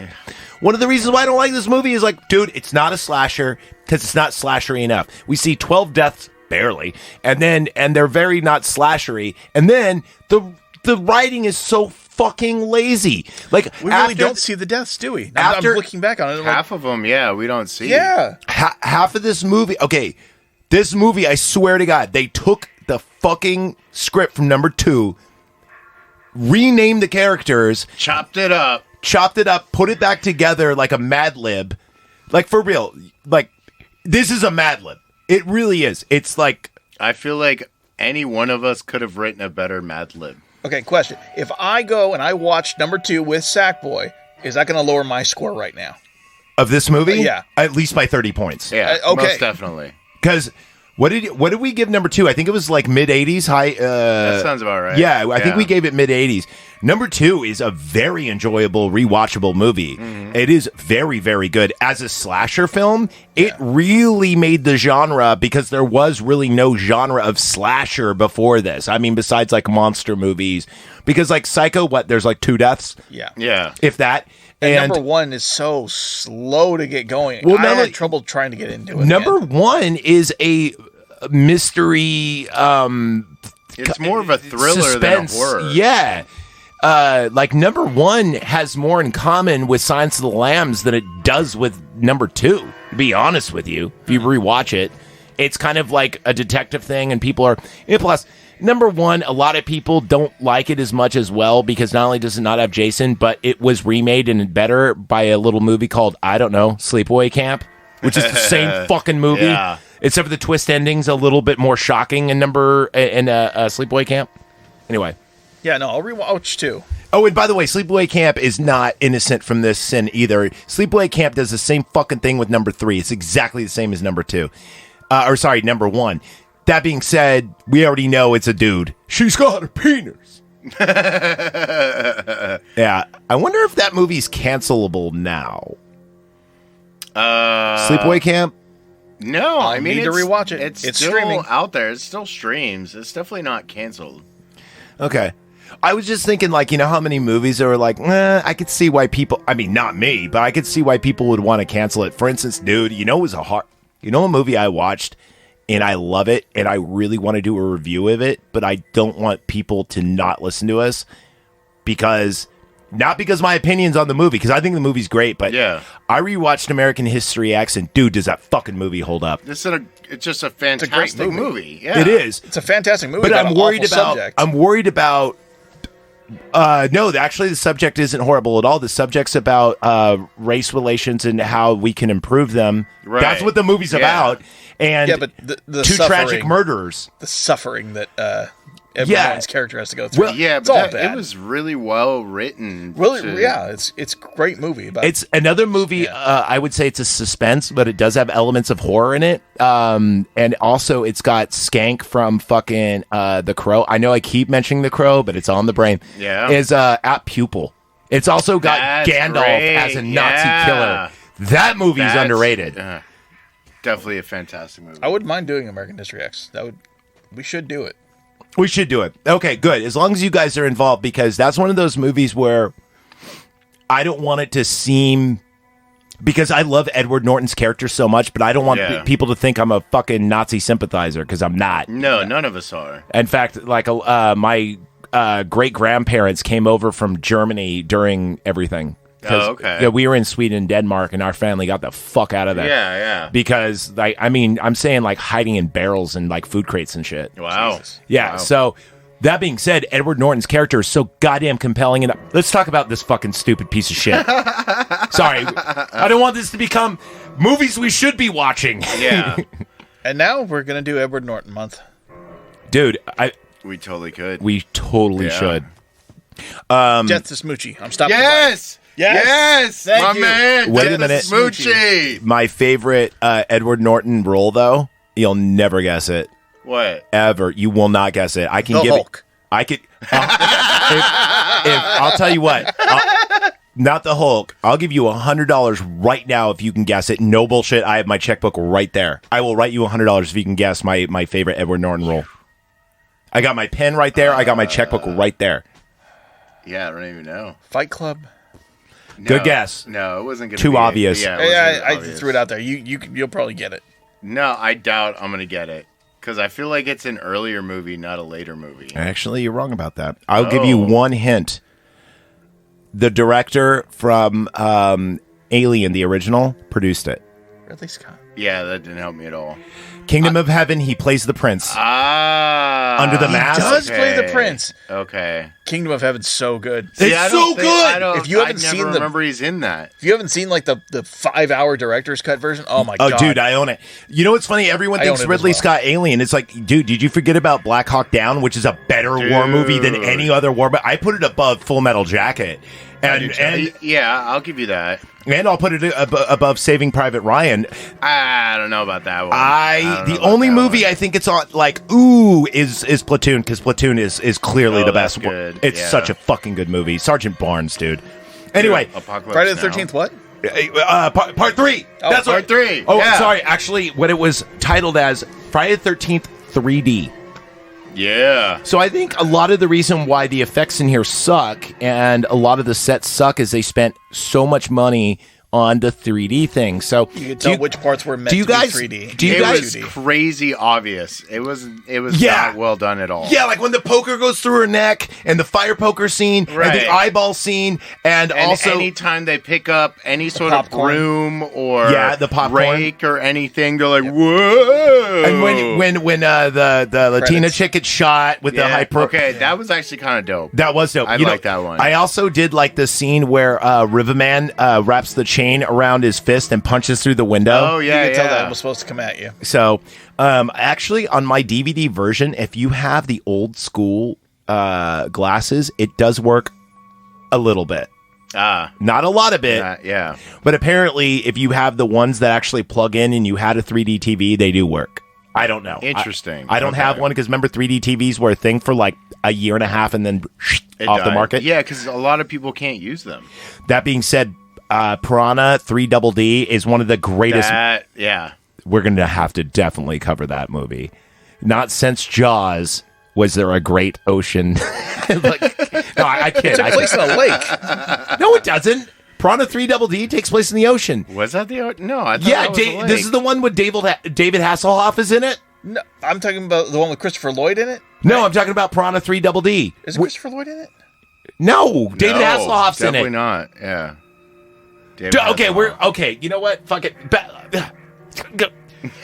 one of the reasons why I don't like this movie is like, dude, it's not a slasher because it's not slashery enough. We see 12 deaths, barely, and they're very not slashery. And then the writing is so fucking lazy. Like, We really don't see the deaths, do we? I'm looking back on it. I'm Half of them, yeah, we don't see. yeah. half of this movie. Okay, this movie, I swear to God, they took the fucking script from number 2, renamed the characters, chopped it up. put it back together like a Mad Lib. Like, for real. Like, this is a Mad Lib. It really is. It's like, I feel like any one of us could have written a better Mad Lib. Okay, question. If I go and I watch number 2 with Sackboy, is that going to lower my score right now? of this movie? Yeah. At least by 30 points. Yeah, okay. most definitely. Because what did we give number 2? I think it was like mid 80s, high. That sounds about right. Yeah, I think we gave it mid 80s. Number 2 is a very enjoyable, rewatchable movie. Mm-hmm. It is very, very good. As a slasher film, it really made the genre because there was really no genre of slasher before this. I mean, besides like monster movies. Because like Psycho, there's like 2 deaths, Yeah. Yeah. if that. And number 1 is so slow to get going. Well, I number- had trouble trying to get into it. Number again. 1 is a mystery It's more of a thriller suspense. than a horror. Yeah. Like number 1 has more in common with Silence of the Lambs than it does with number 2. To be honest with you, if you rewatch it, it's kind of like a detective thing, and people are. And plus, number 1, a lot of people don't like it as much as well because not only does it not have Jason, but it was remade and better by a little movie called, I don't know, Sleepaway Camp, which is the same fucking movie. Yeah. Except for the twist ending's a little bit more shocking in Sleepaway Camp. Anyway. Yeah, no, I'll rewatch 2. Oh, and by the way, Sleepaway Camp is not innocent from this sin either. Sleepaway Camp does the same fucking thing with number 3. It's exactly the same as number 2. Number 1. That being said, we already know it's a dude. She's got a penis. Yeah. I wonder if that movie's cancelable now. Sleepaway Camp? No, I mean, need to rewatch it. It's It's still streaming. out there. It still streams. It's definitely not canceled. Okay. I was just thinking, like, you know how many movies are like, I could see why people, I mean, not me, but I could see why people would want to cancel it. For instance, dude, it was a movie I watched and I love it and I really want to do a review of it, but I don't want people to not listen to us not because my opinion's on the movie, because I think the movie's great, but Yeah. I rewatched American History X and dude, does that fucking movie hold up? It's just a fantastic great movie. Yeah. It is. It's a fantastic movie. But about I'm an worried awful about. subject. I'm worried about. No, actually, the subject isn't horrible at all. The subject's about race relations and how we can improve them. Right. That's what the movie's Yeah. about. And Yeah, but the 2 tragic suffering- murderers. the suffering that Edward Norton's character has to go through. Yeah, it's all but bad. it was really well written. It's a great movie. It's another movie. I would say it's a suspense, but it does have elements of horror in it. And also, it's got Skank from fucking The Crow. I know I keep mentioning The Crow, but it's on the brain. Yeah, is at Pupil. It's also got Gandalf as a Nazi killer. That movie's underrated. Definitely a fantastic movie. I wouldn't mind doing American History X. We should do it. We should do it. Okay, good. As long as you guys are involved, because that's one of those movies where I don't want it to seem, because I love Edward Norton's character so much, but I don't want people to think I'm a fucking Nazi sympathizer, because I'm not. No, none of us are. In fact, like my great grandparents came over from Germany during everything. Oh, okay. Yeah, we were in Sweden and Denmark, and our family got the fuck out of there. Yeah. Because, like, I mean, I'm saying, like, hiding in barrels and, like, food crates and shit. Wow. Jesus. Yeah, wow. So, that being said, Edward Norton's character is so goddamn compelling. And let's talk about this fucking stupid piece of shit. Sorry. I don't want this to become movies we should be watching. Yeah. And now we're going to do Edward Norton month. Dude, we totally could. We totally should. Death to Smoochie. I'm stopping. Yes! Yes! Thank My you. man! Wait a Dennis minute. Smoochie! My favorite Edward Norton role, though, you'll never guess it. What? Ever. You will not guess it. I can The give Hulk. it. I could. If I'll tell you what. Not the Hulk. I'll give you $100 right now if you can guess it. No bullshit. I have my checkbook right there. I will write you $100 if you can guess my favorite Edward Norton role. I got my pen right there. I got my checkbook right there. Yeah, I don't even know. Fight Club. No, Good guess. No, it wasn't going to Too be obvious. Yeah, I threw it out there. You'll probably get it. No, I doubt I'm going to get it. Because I feel like it's an earlier movie, not a later movie. Actually, you're wrong about that. I'll give you one hint. The director from Alien, the original, produced it. Ridley Scott. Yeah, that didn't help me at all. Kingdom of Heaven, he plays the prince. Under the mask? He does play the prince. Okay. Kingdom of Heaven's so good. It's so good! If you haven't seen I remember he's in that. If you haven't seen like the 5-hour director's cut version, oh my god. Oh, dude, I own it. You know what's funny? Everyone I thinks own it as Ridley well. Scott Alien. It's like, dude, did you forget about Black Hawk Down, which is a better war movie than any other war? But I put it above Full Metal Jacket. And yeah, I'll give you that. And I'll put it above Saving Private Ryan. I don't know about that one. The only movie I think it's on like is Platoon, because Platoon is clearly the best. Good. It's such a fucking good movie. Sergeant Barnes, dude. Anyway, Apocalypse Friday the Now. 13th. What? part 3. That's part 3. Oh, yeah. sorry. Actually, what it was titled as Friday the 13th 3D. Yeah. So I think a lot of the reason why the effects in here suck and a lot of the sets suck is they spent so much money on the 3D thing. So You could tell which parts were meant to be 3D. Do you it guys? was crazy obvious. It was not well done at all. Yeah, like when the poker goes through her neck and the fire poker scene and Right. the eyeball scene and also anytime they pick up any sort of popcorn. broom or the popcorn. rake or anything, they're like, whoa. and when the Latina Credits. chick gets shot with the Yeah, hyper. okay, that was actually kind of dope. That was dope. I You know, like that one. I also did like the scene where Riverman wraps the chain around his fist and punches through the window. Oh yeah, You could yeah. tell that was supposed to come at you. So, actually, on my DVD version, if you have the old school glasses, it does work a little bit. Not a lot of it, Yeah. but apparently, if you have the ones that actually plug in and you had a 3D TV, they do work. I don't know. Interesting. I don't Okay. have one because remember 3D TVs were a thing for like a year and a half and then It off the died. market. Yeah, because a lot of people can't use them. That being said, Piranha 3DD is one of the greatest. Yeah. We're going to have to definitely cover that movie. Not since Jaws was there a great ocean. Like, no, I kid. Took place in a lake. No, it doesn't. Piranha 3DD takes place in the ocean. Was that the? No, I thought Yeah, that was a lake. this is the one with David Hasselhoff is in it. No, I'm talking about the one with Christopher Lloyd in it. No, I'm talking about Piranha 3DD. Is Christopher Lloyd in it? No, David No, Hasselhoff's in definitely it. not. Yeah. David Okay, Hasselhoff. okay. You know what? Fuck it.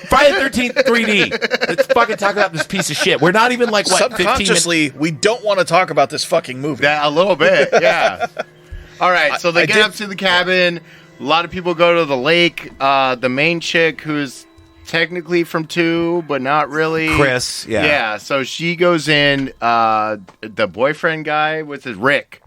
Friday the 13th 3D. Let's fucking talk about this piece of shit. We're not even like what 15 minutes. Subconsciously, we don't want to talk about this fucking movie. That a little bit, yeah. All right, so they I get did- up to the cabin. A lot of people go to the lake. The main chick, who's technically from 2, but not really. Chris, yeah. Yeah, so she goes in, the boyfriend guy with his Rick,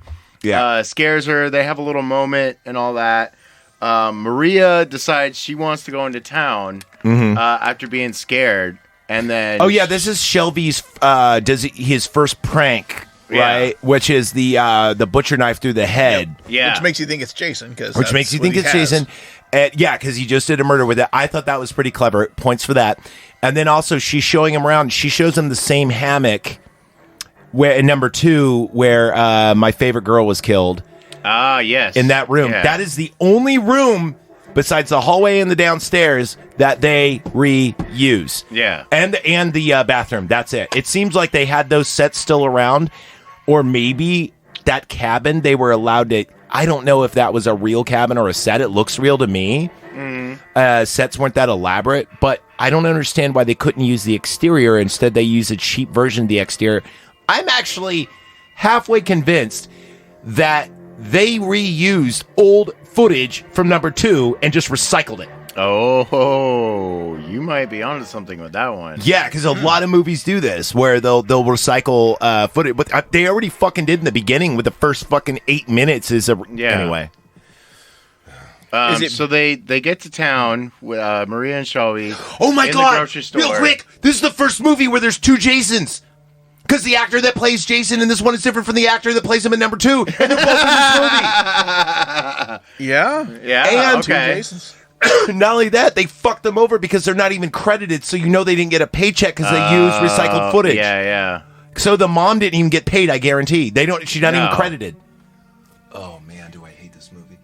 scares her. They have a little moment and all that. Maria decides she wants to go into town after being scared. And then... Oh, yeah, this is Shelby's, his first prank, right? Which is the butcher knife through the head. Yep. Yeah. Which makes you think it's Jason. Which makes you think it's Jason. Yeah, because he just did a murder with it. I thought that was pretty clever. Points for that. And then also, she's showing him around. She shows him the same hammock where in number 2 where my favorite girl was killed. Ah, yes. In that room. Yeah. That is the only room besides the hallway and the downstairs that they reuse. Yeah. And the bathroom. That's it. It seems like they had those sets still around, or maybe that cabin they were allowed to... I don't know if that was a real cabin or a set. It looks real to me. Sets weren't that elaborate, but I don't understand why they couldn't use the exterior. Instead, they use a cheap version of the exterior. I'm actually halfway convinced that they reused old footage from number 2 and just recycled it. Oh, you might be onto something with that one. Yeah, because a lot of movies do this, where they'll recycle footage. But they already fucking did in the beginning with the first fucking 8 minutes. Anyway. So they get to town with Maria and Shelby. Oh my in god! The grocery store. Real quick, this is the first movie where there's 2 Jasons. Because the actor that plays Jason in this one is different from the actor that plays him in number 2, and they're both in this movie. Yeah? Yeah, And okay. Jasons. Not only that, they fucked them over because they're not even credited, so you know they didn't get a paycheck because they used recycled footage. Yeah. So the mom didn't even get paid, I guarantee. She's not even credited. Oh man, do I hate this movie.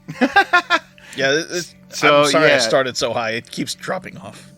Yeah, So, I'm sorry yeah. I started so high. It keeps dropping off.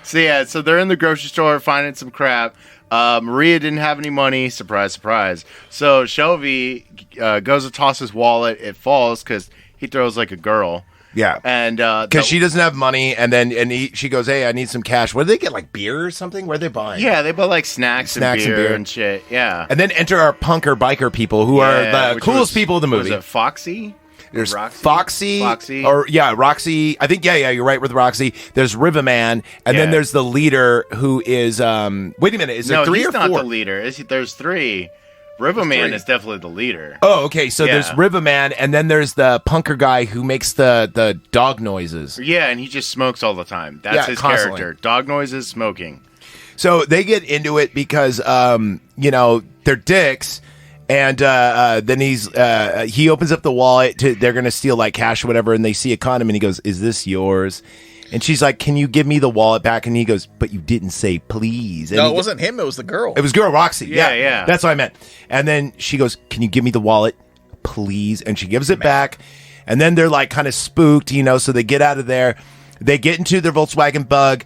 So they're in the grocery store finding some crap. Maria didn't have any money. Surprise, surprise. So Shelby goes to toss his wallet. It falls because he throws like a girl. Yeah. And because she doesn't have money, and then she goes, "Hey, I need some cash." What did they get? Like beer or something? Where are they buying? Yeah, they bought like snacks and beer and shit. Yeah. And then enter our punker biker people, who are the coolest people of the movie. Was it Foxy? There's Roxy? Roxy. Roxy. I think you're right with Roxy. There's Riverman, and then there's the leader who is. Wait a minute, is there 3 or 4? No, he's not the leader. There's 3. Riverman is definitely the leader. Oh, okay. So there's Riverman, and then there's the punker guy who makes the dog noises. Yeah, and he just smokes all the time. That's his constantly. character. Dog noises, smoking. So they get into it because they're dicks. And then he opens up the wallet. They're going to steal like cash or whatever. And they see a condom and he goes, "Is this yours?" And she's like, "Can you give me the wallet back?" And he goes, "But you didn't say please." And No, it wasn't him. It was the girl. It was girl Roxy. Yeah. That's what I meant. And then she goes, "Can you give me the wallet, please?" And she gives it back. And then they're like kind of spooked, so they get out of there. They get into their Volkswagen Bug.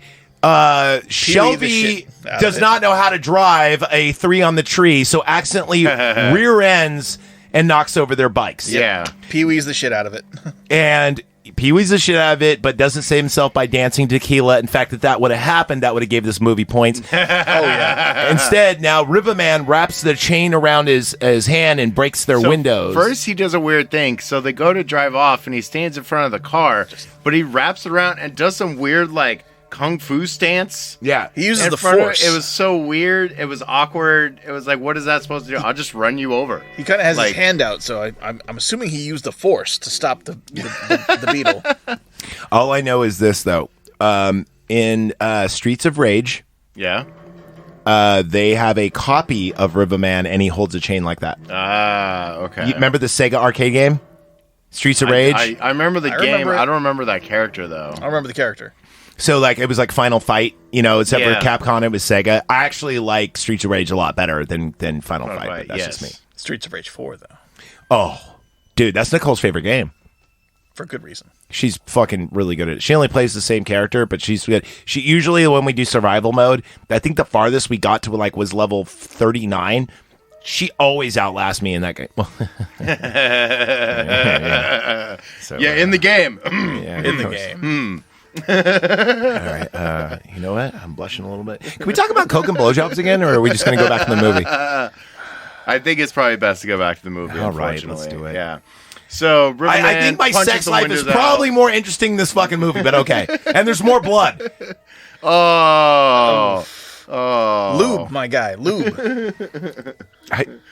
Shelby does not know how to drive a 3 on the tree, so accidentally rear ends and knocks over their bikes. Yeah. Pee-wee's the shit out of it. And Pee-wee's the shit out of it, but doesn't save himself by dancing tequila. In fact, if that would have happened, that would have gave this movie points. Oh, yeah. Instead, now Riverman wraps the chain around his hand and breaks their windows. First, he does a weird thing. So they go to drive off, and he stands in front of the car, but he wraps it around and does some weird, like, kung fu stance. Yeah. He uses in the front of force. it. It was so weird. It was awkward. It was like, what is that supposed to do? I'll just run you over. He kind of has like, his hand out, so I'm assuming he used the force to stop the beetle. All I know is this, though. In Streets of Rage, Yeah. they have a copy of Riverman, and he holds a chain like that. Ah, okay. You remember the Sega arcade game? Streets of Rage? I remember the game. remember it. I don't remember that character, though. I remember the character. So, like, it was like Final Fight, except Yeah. for Capcom, it was Sega. I actually like Streets of Rage a lot better than Final Fight, but that's just me. Streets of Rage 4, though. Oh, dude, that's Nicole's favorite game. For good reason. She's fucking really good at it. She only plays the same character, but she's good. She usually, when we do survival mode, I think the farthest we got to was level 39. She always outlasts me in that game. So, in the game. In the game. All right. You know what? I'm blushing a little bit. Can we talk about coke and blowjobs again, or are we just going to go back to the movie? I think it's probably best to go back to the movie. All right, unfortunately. let's do it. Yeah. So Riverman I think my punches sex the life is windows out. probably more interesting than this fucking movie, but okay. And there's more blood. Oh. Lube, my guy, lube.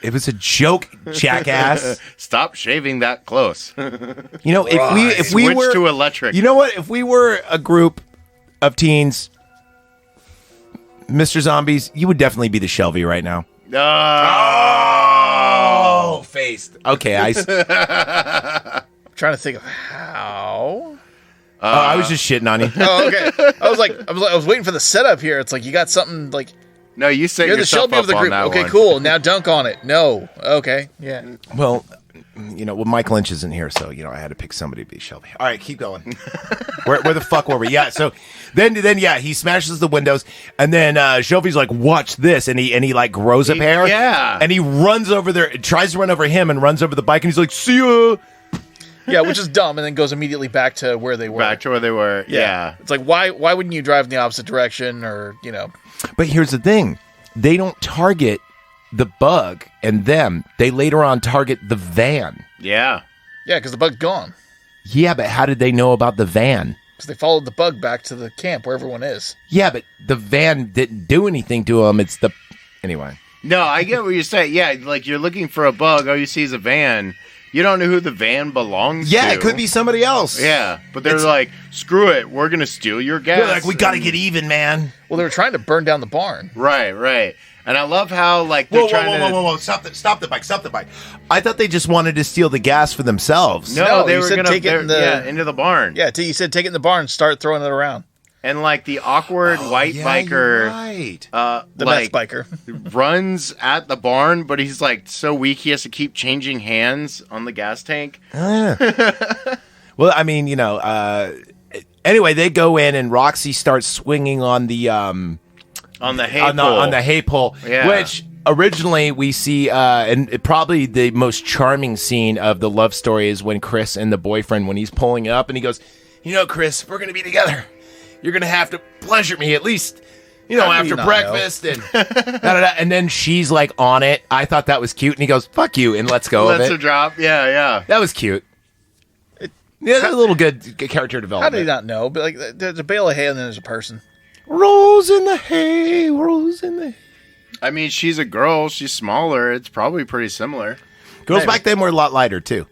It was a joke, jackass. Stop shaving that close. You know, if we Switch were to electric. You know what? If we were a group of teens, Mr. Zombies, you would definitely be the Shelby right now. Oh, faced. Okay, I'm trying to think of how. I was just shitting on you. Oh, okay. I was waiting for the setup here. It's like you got something like No, you set you're the yourself Shelby up of the on group. that Okay, one. cool. Now dunk on it. No. Okay. Yeah. Well, Mike Lynch isn't here, so I had to pick somebody to be Shelby. All right, keep going. where the fuck were we? Yeah. So then he smashes the windows, and then Shelby's like, "Watch this," and he like grows a pair. Yeah. And he runs over there, tries to run over him, and runs over the bike, and he's like, "See ya." Yeah, which is dumb, and then goes immediately back to where they were. Back to where they were. Yeah. It's like why wouldn't you drive in the opposite direction or But here's the thing: they don't target the bug and them. They later on target the van. Yeah. Yeah, because the bug's gone. Yeah, but how did they know about the van? Because they followed the bug back to the camp where everyone is. Yeah, but the van didn't do anything to them. It's the anyway. No, I get what you're saying. Yeah, like you're looking for a bug. All you see is a van. You don't know who the van belongs to. Yeah, it could be somebody else. Yeah, but they're like, screw it. We're going to steal your gas. They're like, we got to get even, man. Well, they were trying to burn down the barn. Right. And I love how, like, they're Whoa. Stop the bike. I thought they just wanted to steal the gas for themselves. No, they you were said going to take it into the barn. Yeah, you said take it in the barn and start throwing it around. And, like, the awkward white biker, you're right. The like, Mets biker. runs at the barn, but he's, like, so weak he has to keep changing hands on the gas tank. Well, I mean, anyway, they go in and Roxy starts swinging on the On the hay pole. on the hay pole, Yeah. which originally we see, and probably the most charming scene of the love story is when Chris and the boyfriend, when he's pulling up and he goes, Chris, we're going to be together. You're going to have to pleasure me at least, after breakfast. And and then she's like on it. I thought that was cute. And he goes, fuck you, and lets go of Lets it. her drop. Yeah. That was cute. Yeah, that's a little good character How development. did he not know? But like, there's a bale of hay and then there's a person. Rose in the hay, rose in the hay. I mean, she's a girl. She's smaller. It's probably pretty similar. Girls Maybe. back then were a lot lighter too.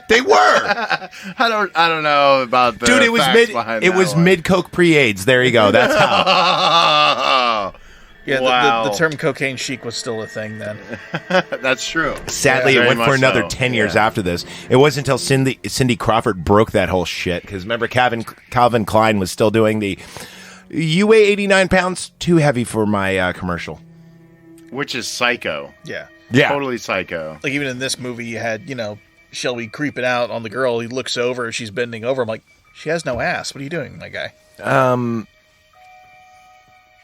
They were. I don't know about the Dude, it was facts behind that one. mid Coke pre-AIDS. There you go. That's how. Yeah, Wow. the term cocaine chic was still a thing then. That's true. Sadly, Yeah, it very went for much another so. 10 years Yeah. after this. It wasn't until Cindy Crawford broke that whole shit. Because remember, Calvin Klein was still doing the, you weigh 89 pounds, too heavy for my commercial. Which is psycho. Yeah. Yeah. Totally psycho. Like even in this movie, you had, Shelby creeping out on the girl. He looks over, she's bending over. I'm like, she has no ass. What are you doing, my guy?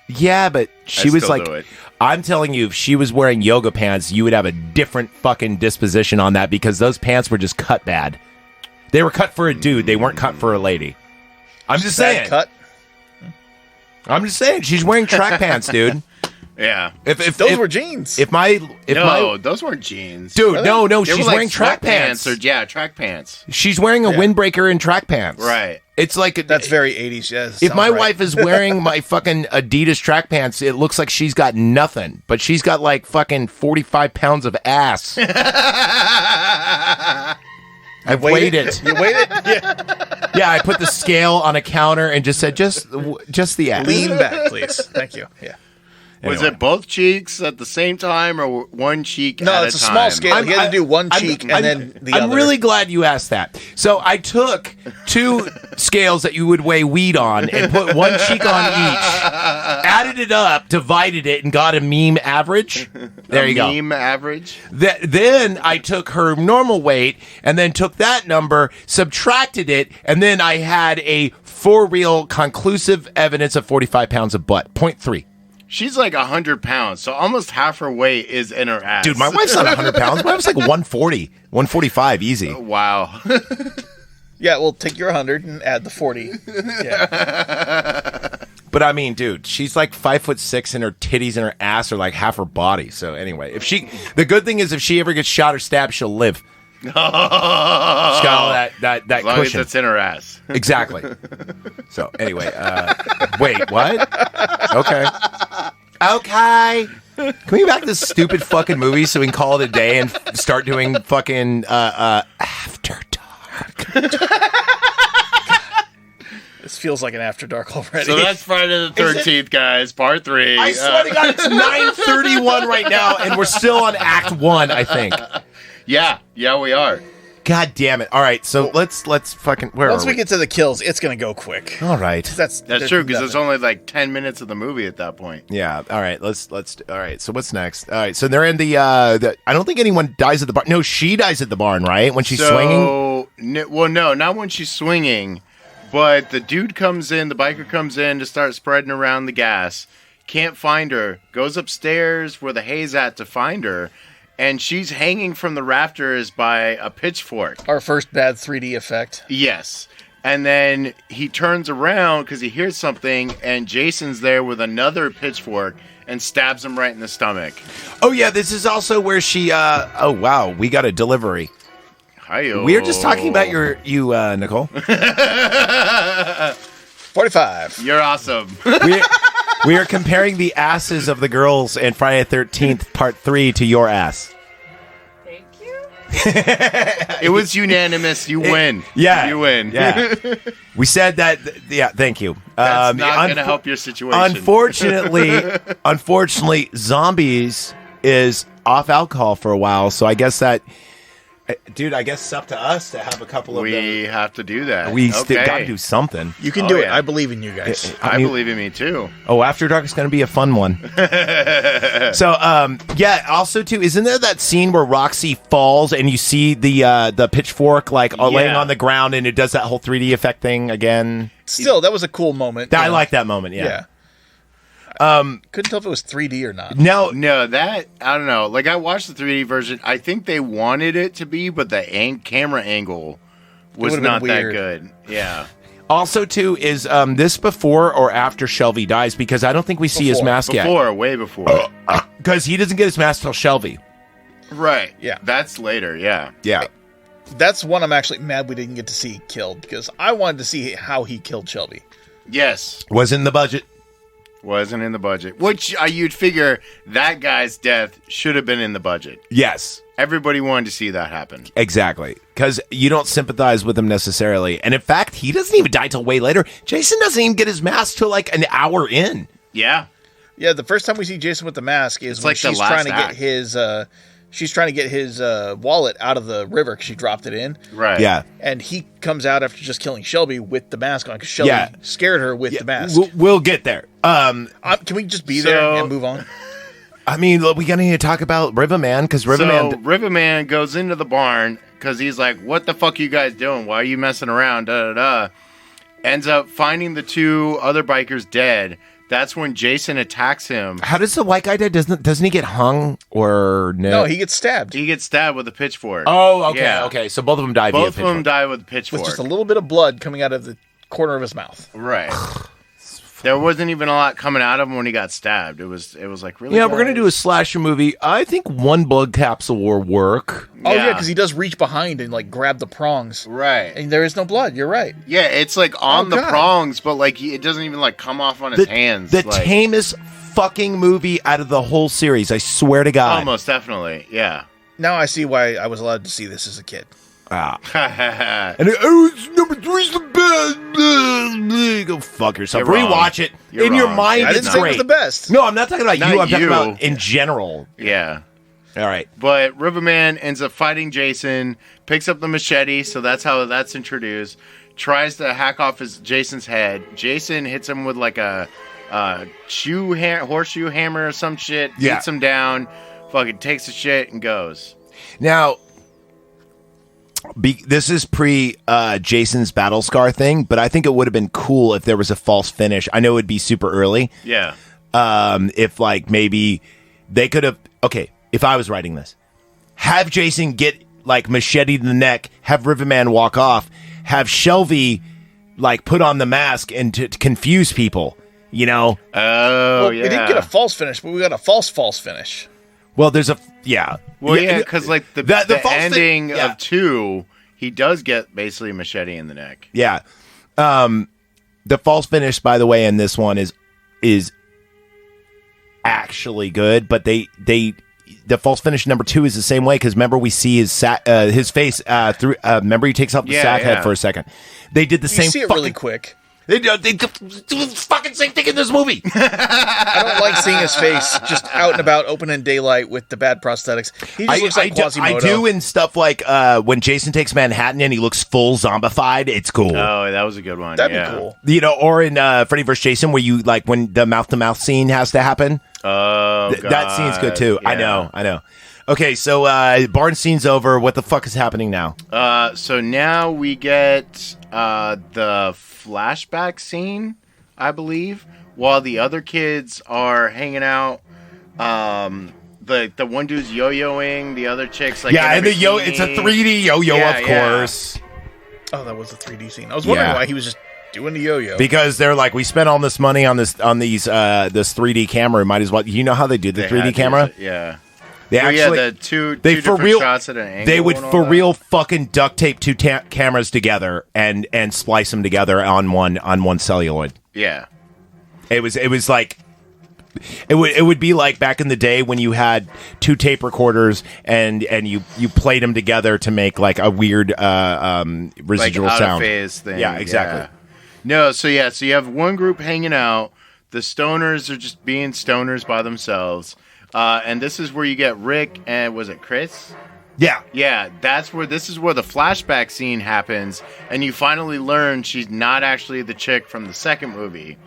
Yeah, but she I was still like, do it. I'm telling you, if she was wearing yoga pants, you would have a different fucking disposition on that because those pants were just cut bad. They were cut for a dude. They weren't cut for a lady. I'm just Bad saying. cut. I'm just saying. She's wearing track pants, dude. Yeah. If Those were jeans. No, those weren't jeans. Dude, no, They she's were like wearing track pants. Track pants. She's wearing a windbreaker and track pants. Right. It's like That's very 80s. Yes. if my wife is wearing my fucking Adidas track pants, it looks like she's got nothing, but she's got like fucking 45 pounds of ass. I've weighed it. You weighed it? Yeah. Yeah, I put the scale on a counter and just said just the ass. Lean back, please. Thank you. Yeah. Was Anyway. it both cheeks at the same time or one cheek No, at it's a a time? small scale. He had to do one cheek and then the other. I'm really glad you asked that. So I took two scales that you would weigh weed on and put one cheek on each, added it up, divided it, and got a meme average. There you go. Meme average. Then I took her normal weight and then took that number, subtracted it, and then I had a for real conclusive evidence of 45 pounds of butt. 0.3. She's like 100 pounds, so almost half her weight is in her ass. Dude, my wife's not 100 pounds. My wife's like 140, 145, easy. Wow. Yeah, well, take your 100 and add the 40. Yeah. But I mean, dude, she's like 5'6", and her titties and her ass are like half her body. So anyway, the good thing is if she ever gets shot or stabbed, she'll live. She's got all that As long cushion. as it's in her ass. Exactly. So anyway, wait, what? Okay. Can we get back to this stupid fucking movie so we can call it a day and start doing fucking After Dark? This feels like an After Dark already. So that's Friday the 13th, guys, part 3. I swear to God, it's 9:31 right now, and we're still on Act 1, I think. Yeah, we are. God damn it! All right, so let's fucking Once we get to the kills, it's gonna go quick. All right. That's true because there's only like 10 minutes of the movie at that point. Yeah. All right. Let's. All right. So what's next? All right. So they're in the. I don't think anyone dies at the barn. No, she dies at the barn, right? When she's swinging. Well, no, not when she's swinging, but the dude comes in. The biker comes in to start spreading around the gas. Can't find her. Goes upstairs where the hay's at to find her. And she's hanging from the rafters by a pitchfork. Our first bad 3D effect. Yes. And then he turns around because he hears something, and Jason's there with another pitchfork and stabs him right in the stomach. Oh, yeah. This is also where she. Oh, wow. We got a delivery. Hi-yo. We were just talking about you, Nicole. 45. You're awesome. We are comparing the asses of the girls in Friday the 13th, Part 3 to your ass. Thank you. It was unanimous. You win. Yeah. You win. Yeah. We said that. Yeah, thank you. That's not going to help your situation. Unfortunately, Zombies is off alcohol for a while, so I guess that. Dude, I guess it's up to us to have a couple of them. We have to do that. We still got to do something. You can do it. I believe in you guys. I believe in me too. Oh, After Dark is going to be a fun one. So, yeah. Also, too, isn't there that scene where Roxy falls and you see the pitchfork laying on the ground and it does that whole 3D effect thing again? Still, that was a cool moment. I like that moment. Yeah. Couldn't tell if it was 3D or not. No, that I don't know. Like I watched the 3D version. I think they wanted it to be, but the camera angle was not that good. Yeah. Also, too, is this before or after Shelby dies? Because I don't think we see his mask yet. Way before. Because he doesn't get his mask till Shelby. Right. Yeah. That's later. Yeah. Yeah. That's one I'm actually mad we didn't get to see killed because I wanted to see how he killed Shelby. Yes. Wasn't in the budget. Wasn't in the budget. Which you'd figure that guy's death should have been in the budget. Yes. Everybody wanted to see that happen. Exactly. Because you don't sympathize with him necessarily. And in fact, he doesn't even die till way later. Jason doesn't even get his mask till like an hour in. Yeah. Yeah, the first time we see Jason with the mask is when she's trying to get his wallet out of the river because she dropped it in. Right. Yeah. And he comes out after just killing Shelby with the mask on because Shelby scared her with the mask. We'll get there. Can we just be there and move on? I mean, we gotta need to talk about Riverman because Riverman goes into the barn because he's like, "What the fuck are you guys doing? Why are you messing around?" Da da da. Ends up finding the two other bikers dead. That's when Jason attacks him. How does the white guy die? Doesn't he get hung or no? No, he gets stabbed. He gets stabbed with a pitchfork. Oh, okay, Yeah. okay. So both of them die. Both via of them pitchfork. die with a pitchfork. With just a little bit of blood coming out of the corner of his mouth. Right. There wasn't even a lot coming out of him when he got stabbed. It was like really. Yeah, we're gonna do a slasher movie. I think one blood capsule will work. Oh yeah, because he does reach behind and like grab the prongs. Right. And there is no blood. You're right. Yeah, it's like on the prongs, but like it doesn't even like come off on his hands. The tamest fucking movie out of the whole series. I swear to God. Almost definitely. Yeah. Now I see why I was allowed to see this as a kid. And it's number 3's the best. Go fuck yourself. You're wrong. Rewatch it. You're in your wrong. mind, I it's didn't say it great. was the best. No, I'm not talking about Not you. I'm talking you. about in general. Yeah. All right. But Riverman ends up fighting Jason, picks up the machete, so that's how that's introduced. Tries to hack off Jason's head. Jason hits him with like a horseshoe hammer or some shit. Yeah. Hits him down. Fucking takes a shit and goes. Now, this is pre Jason's battle scar thing, but I think it would have been cool if there was a false finish. I know it would be super early. Yeah. If like maybe they could have. Okay, if I was writing this, have Jason get like machete to the neck, have Riverman walk off, have Shelby like put on the mask and to confuse people, You know? Oh, Well, yeah. we didn't get a false finish, but we got a false finish. Well, there's a yeah. Well, yeah, because like the false ending yeah. of 2, he does get basically a machete in the neck. Yeah. The false finish, by the way, in this one is actually good, but the false finish number 2 is the same way because remember we see his face through. Remember he takes off the sack head for a second. They did the same. You see it really quick. They do the fucking same thing in this movie. I don't like seeing his face just out and about, open in daylight with the bad prosthetics. He just looks like Quasimodo. I do in stuff like when Jason takes Manhattan and he looks full zombified. It's cool. Oh, that was a good one. That'd be cool. You know, or in Freddy vs. Jason where you like when the mouth-to-mouth scene has to happen. Oh, God. That scene's good too. Yeah. I know. Okay, so barn scene's over. What the fuck is happening now? So now we get the flashback scene, I believe, while the other kids are hanging out. The one dude's yo-yoing, the other chick's like and the it's a 3D yo-yo, of course. Oh, that was a 3D scene. I was wondering why he was just doing the yo-yo. Because they're like, we spent all this money on this 3D camera. Might as well. You know how they do the 3D camera? Yeah. They actually, the two they different for real, shots at an angle. they would and all for that. real fucking duct tape 2 cameras together and splice them together on one celluloid. Yeah. It was like it would be like back in the day when you had 2 tape recorders and you played them together to make like a weird residual like sound. phase thing. Yeah, exactly. Yeah. No, so you have one group hanging out. The stoners are just being stoners by themselves. And this is where you get Rick and was it Chris? Yeah. Yeah, this is where the flashback scene happens, and you finally learn she's not actually the chick from the second movie.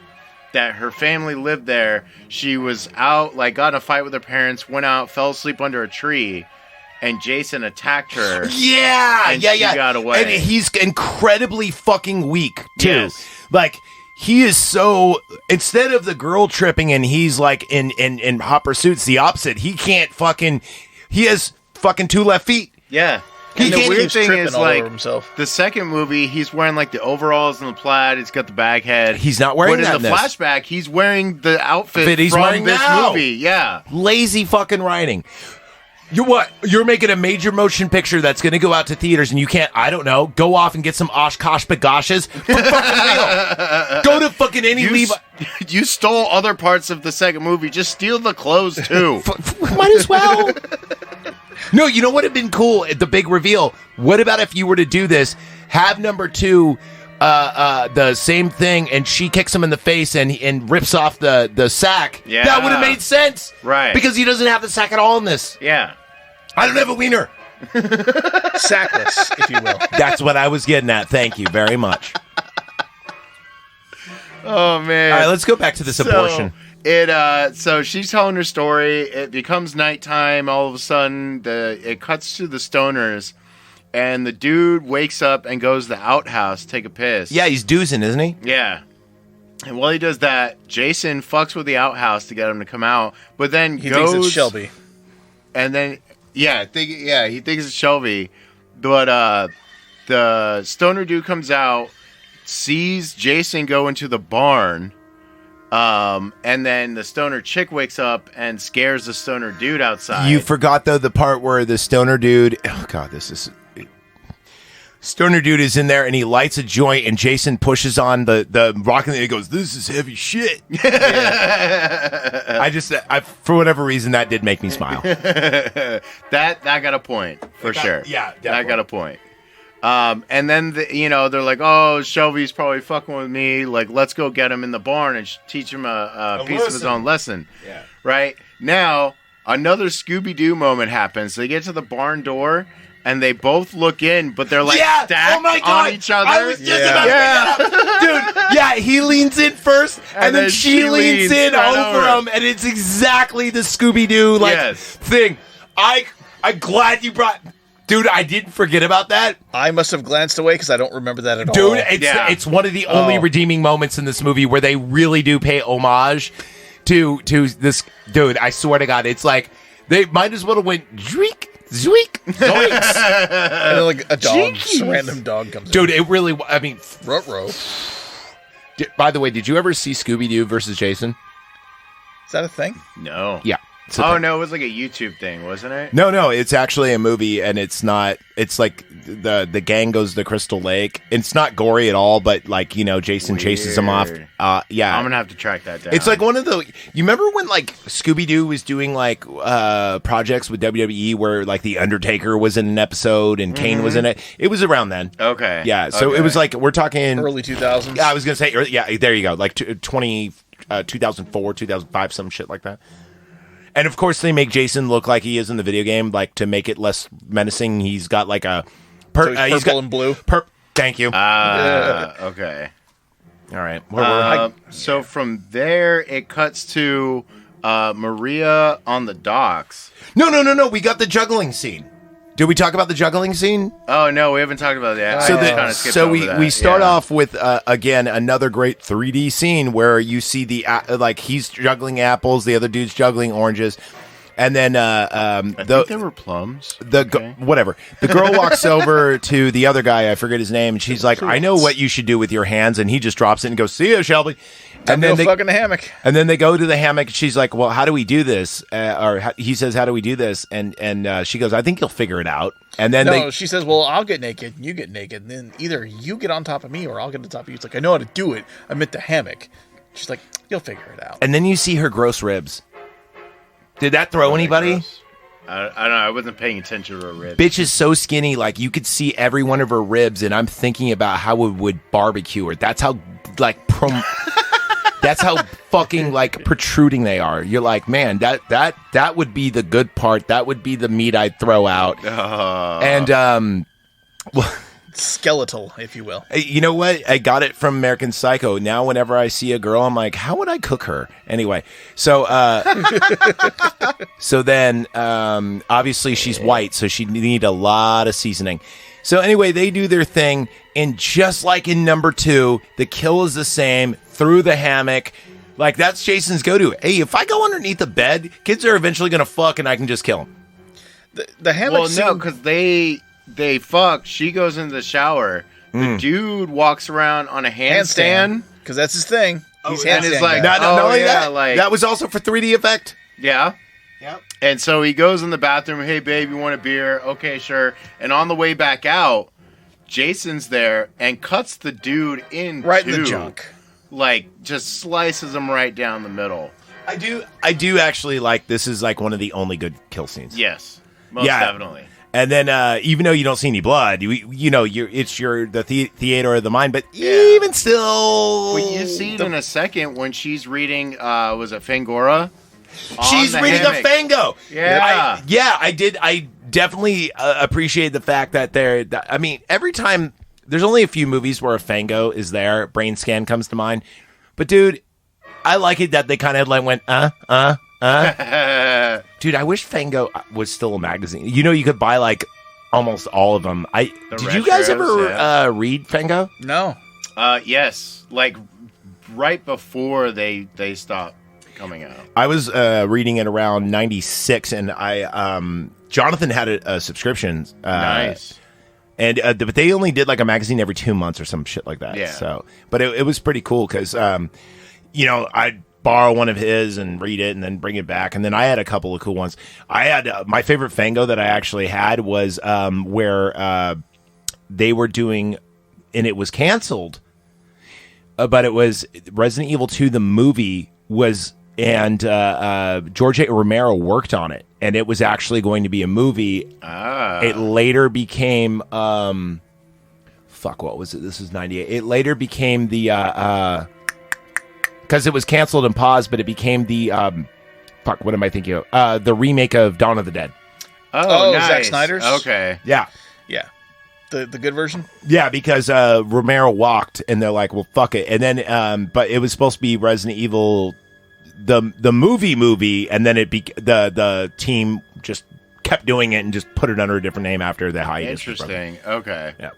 That her family lived there. She was out, like got in a fight with her parents, went out, fell asleep under a tree, and Jason attacked her. Yeah, and yeah, she yeah. got away. And he's incredibly fucking weak too. Yes. Like he is so instead of the girl tripping and he's like in hot pursuits, the opposite. He can't fucking. He has fucking 2 left feet. Yeah. And And the he weird keeps thing tripping is, all like, over himself. the second movie, he's wearing, like, the overalls and the plaid. He's got the bag head. He's not wearing but that in the in this. flashback, he's wearing the outfit He's from wearing this now. movie. Yeah. Lazy fucking writing. You're making a major motion picture that's going to go out to theaters and you can't, I don't know, go off and get some Oshkosh bagoshes for fucking real. Go to fucking any Levi. You stole other parts of the second movie. Just steal the clothes, too. Might as well. No, you know what would have been cool at the big reveal? What about if you were to do this, have number 2 the same thing and she kicks him in the face and rips off the sack? Yeah. That would have made sense. Right. Because he doesn't have the sack at all in this. Yeah. I don't have a wiener. Sackless, if you will. That's what I was getting at. Thank you very much. Oh, man. All right, let's go back to this abortion. So she's telling her story. It becomes nighttime. All of a sudden, it cuts to the stoners, and the dude wakes up and goes to the outhouse to take a piss. Yeah, he's doozing, isn't he? Yeah. And while he does that, Jason fucks with the outhouse to get him to come out, but then He goes... thinks it's Shelby. And then, he thinks it's Shelby. But the stoner dude comes out, sees Jason go into the barn, and then the stoner chick wakes up and scares the stoner dude outside. You forgot, though, the part where the stoner dude... Oh, God, this is... Stoner dude is in there and he lights a joint and Jason pushes on the rock and he goes, "This is heavy shit." I for whatever reason that did make me smile. that got a point for sure. Yeah, definitely. That got a point. And then they're like, "Oh, Shelby's probably fucking with me. Like, let's go get him in the barn and teach him a piece of his own lesson." Yeah. Right now, another Scooby-Doo moment happens. They get to the barn door. And they both look in, but they're like stacked on each other. I was just about to bring that up. Dude, yeah, he leans in first, and then she leans in over him, and it's exactly the Scooby-Doo thing. I'm glad you brought... Dude, I didn't forget about that. I must have glanced away because I don't remember that at all. Dude, it's one of the only redeeming moments in this movie where they really do pay homage to this. Dude, I swear to God, it's like they might as well have went Dreek. Zoink! Zoinks! And then, like a dog, just a random dog comes in. Dude, it really, I mean... Ruh-roh. By the way, did you ever see Scooby-Doo versus Jason? Is that a thing? No. Yeah. Oh, no, it was like a YouTube thing, wasn't it? No, it's actually a movie, and it's not. It's like the gang goes to Crystal Lake. It's not gory at all, but like Jason chases them off. Yeah, I'm gonna have to track that down. It's like one of the. You remember when like Scooby Doo was doing like projects with WWE where like the Undertaker was in an episode and Kane was in it. It was around then. Okay. Yeah, so it was like we're talking Early 2000s. Yeah, I was gonna say yeah. There you go, like 2004, 2005, some shit like that. And of course, they make Jason look like he is in the video game, like to make it less menacing. He's got like a So he's purple and blue. Thank you. Okay. All right. So from there, it cuts to Maria on the docks. No. We got the juggling scene. Did we talk about the juggling scene? Oh no, we haven't talked about that. So we start off with again another great 3D scene where you see the like he's juggling apples, the other dude's juggling oranges, and then I think there were plums. Whatever. The girl walks over to the other guy, I forget his name, and she's like, "I know what you should do with your hands," and he just drops it and goes, "See ya, Shelby." And then they fucking hammock. And then they go to the hammock. And she's like, "Well, how do we do this?" He says, "How do we do this?" And she goes, "I think you'll figure it out." And then she says, "Well, I'll get naked, and you get naked, and then either you get on top of me, or I'll get on top of you." It's like, I know how to do it. I meant the hammock. She's like, "You'll figure it out." And then you see her gross ribs. Did that throw anybody? I don't know. I wasn't paying attention to her ribs. Bitch is so skinny, like you could see every one of her ribs, and I'm thinking about how we would barbecue her. That's how like that's how fucking like protruding they are. You're like, man, that would be the good part. That would be the meat I'd throw out. And skeletal, if you will. You know what? I got it from American Psycho. Now, whenever I see a girl, I'm like, how would I cook her? Anyway, so so then obviously she's white, so she need a lot of seasoning. So anyway, they do their thing, and just like in number 2, the kill is the same through the hammock. Like that's Jason's go-to. Hey, if I go underneath the bed, kids are eventually gonna fuck, and I can just kill them. The hammock. Well, no, because they fuck. She goes into the shower. The dude walks around on a handstand because that's his thing. He's and is like, that was also for 3D effect. Yeah. Yep. And so he goes in the bathroom. Hey, babe, you want a beer? Okay, sure. And on the way back out, Jason's there and cuts the dude in right in the junk. Like just slices him right down the middle. I do actually like this is like one of the only good kill scenes. Yes, most definitely. And then even though you don't see any blood, it's the theater of the mind. But even still, well, you see it in a second when she's reading. Was it Fangora? She's reading a Fango. Yeah, I did. I definitely appreciate the fact that I mean, every time there's only a few movies where a Fango is there. Brain Scan comes to mind, but dude, I like it that they kind of like went Dude, I wish Fango was still a magazine. You could buy like almost all of them. Did you guys ever read Fango? No. Yes, like right before they stopped coming out. I was reading it around 96, and Jonathan had a subscription. Nice. And but they only did like a magazine every 2 months or some shit like that. Yeah. So, but it was pretty cool because I'd borrow one of his and read it and then bring it back. And then I had a couple of cool ones. I had my favorite Fango that I actually had was where they were doing, and it was canceled, but it was Resident Evil 2, the movie was, and George A. Romero worked on it, and it was actually going to be a movie. It later became, what was it? This is 98. It later became the, because it was canceled and paused, but it became the what am I thinking of? The remake of Dawn of the Dead. Oh, nice. Zack Snyder's? Okay. Yeah. The good version? Yeah, because Romero walked, and they're like, well, fuck it. And then, but it was supposed to be Resident Evil, the movie, and then the team just kept doing it and just put it under a different name after the hiatus. Interesting. Okay. Yeah.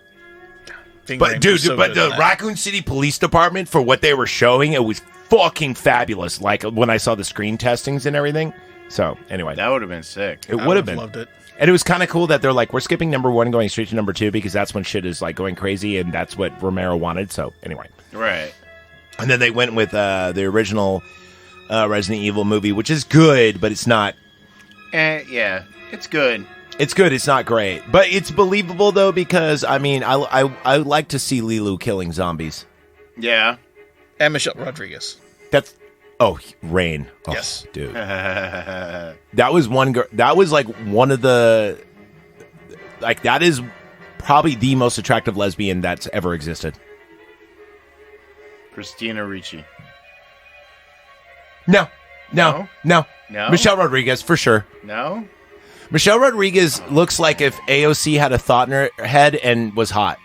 But dude, the Raccoon City Police Department, for what they were showing, it was fucking fabulous. Like when I saw the screen testings and everything. So anyway, that would have been sick. It would have been. Loved it. And it was kind of cool that they're like, we're skipping number 1, going straight to number 2 because that's when shit is like going crazy, and that's what Romero wanted. So anyway, right. And then they went with the original Resident Evil movie, which is good, but it's not. Yeah, it's good. It's good. It's not great, but it's believable though because I mean, I like to see Lilu killing zombies. Yeah. And Michelle Rodriguez. That's Rain. Oh, Yes, dude. That was one. That was like one of the. Like that is probably the most attractive lesbian that's ever existed. Christina Ricci. No. No? Michelle Rodriguez for sure. No? Michelle Rodriguez looks like if AOC had a thought in her head and was hot.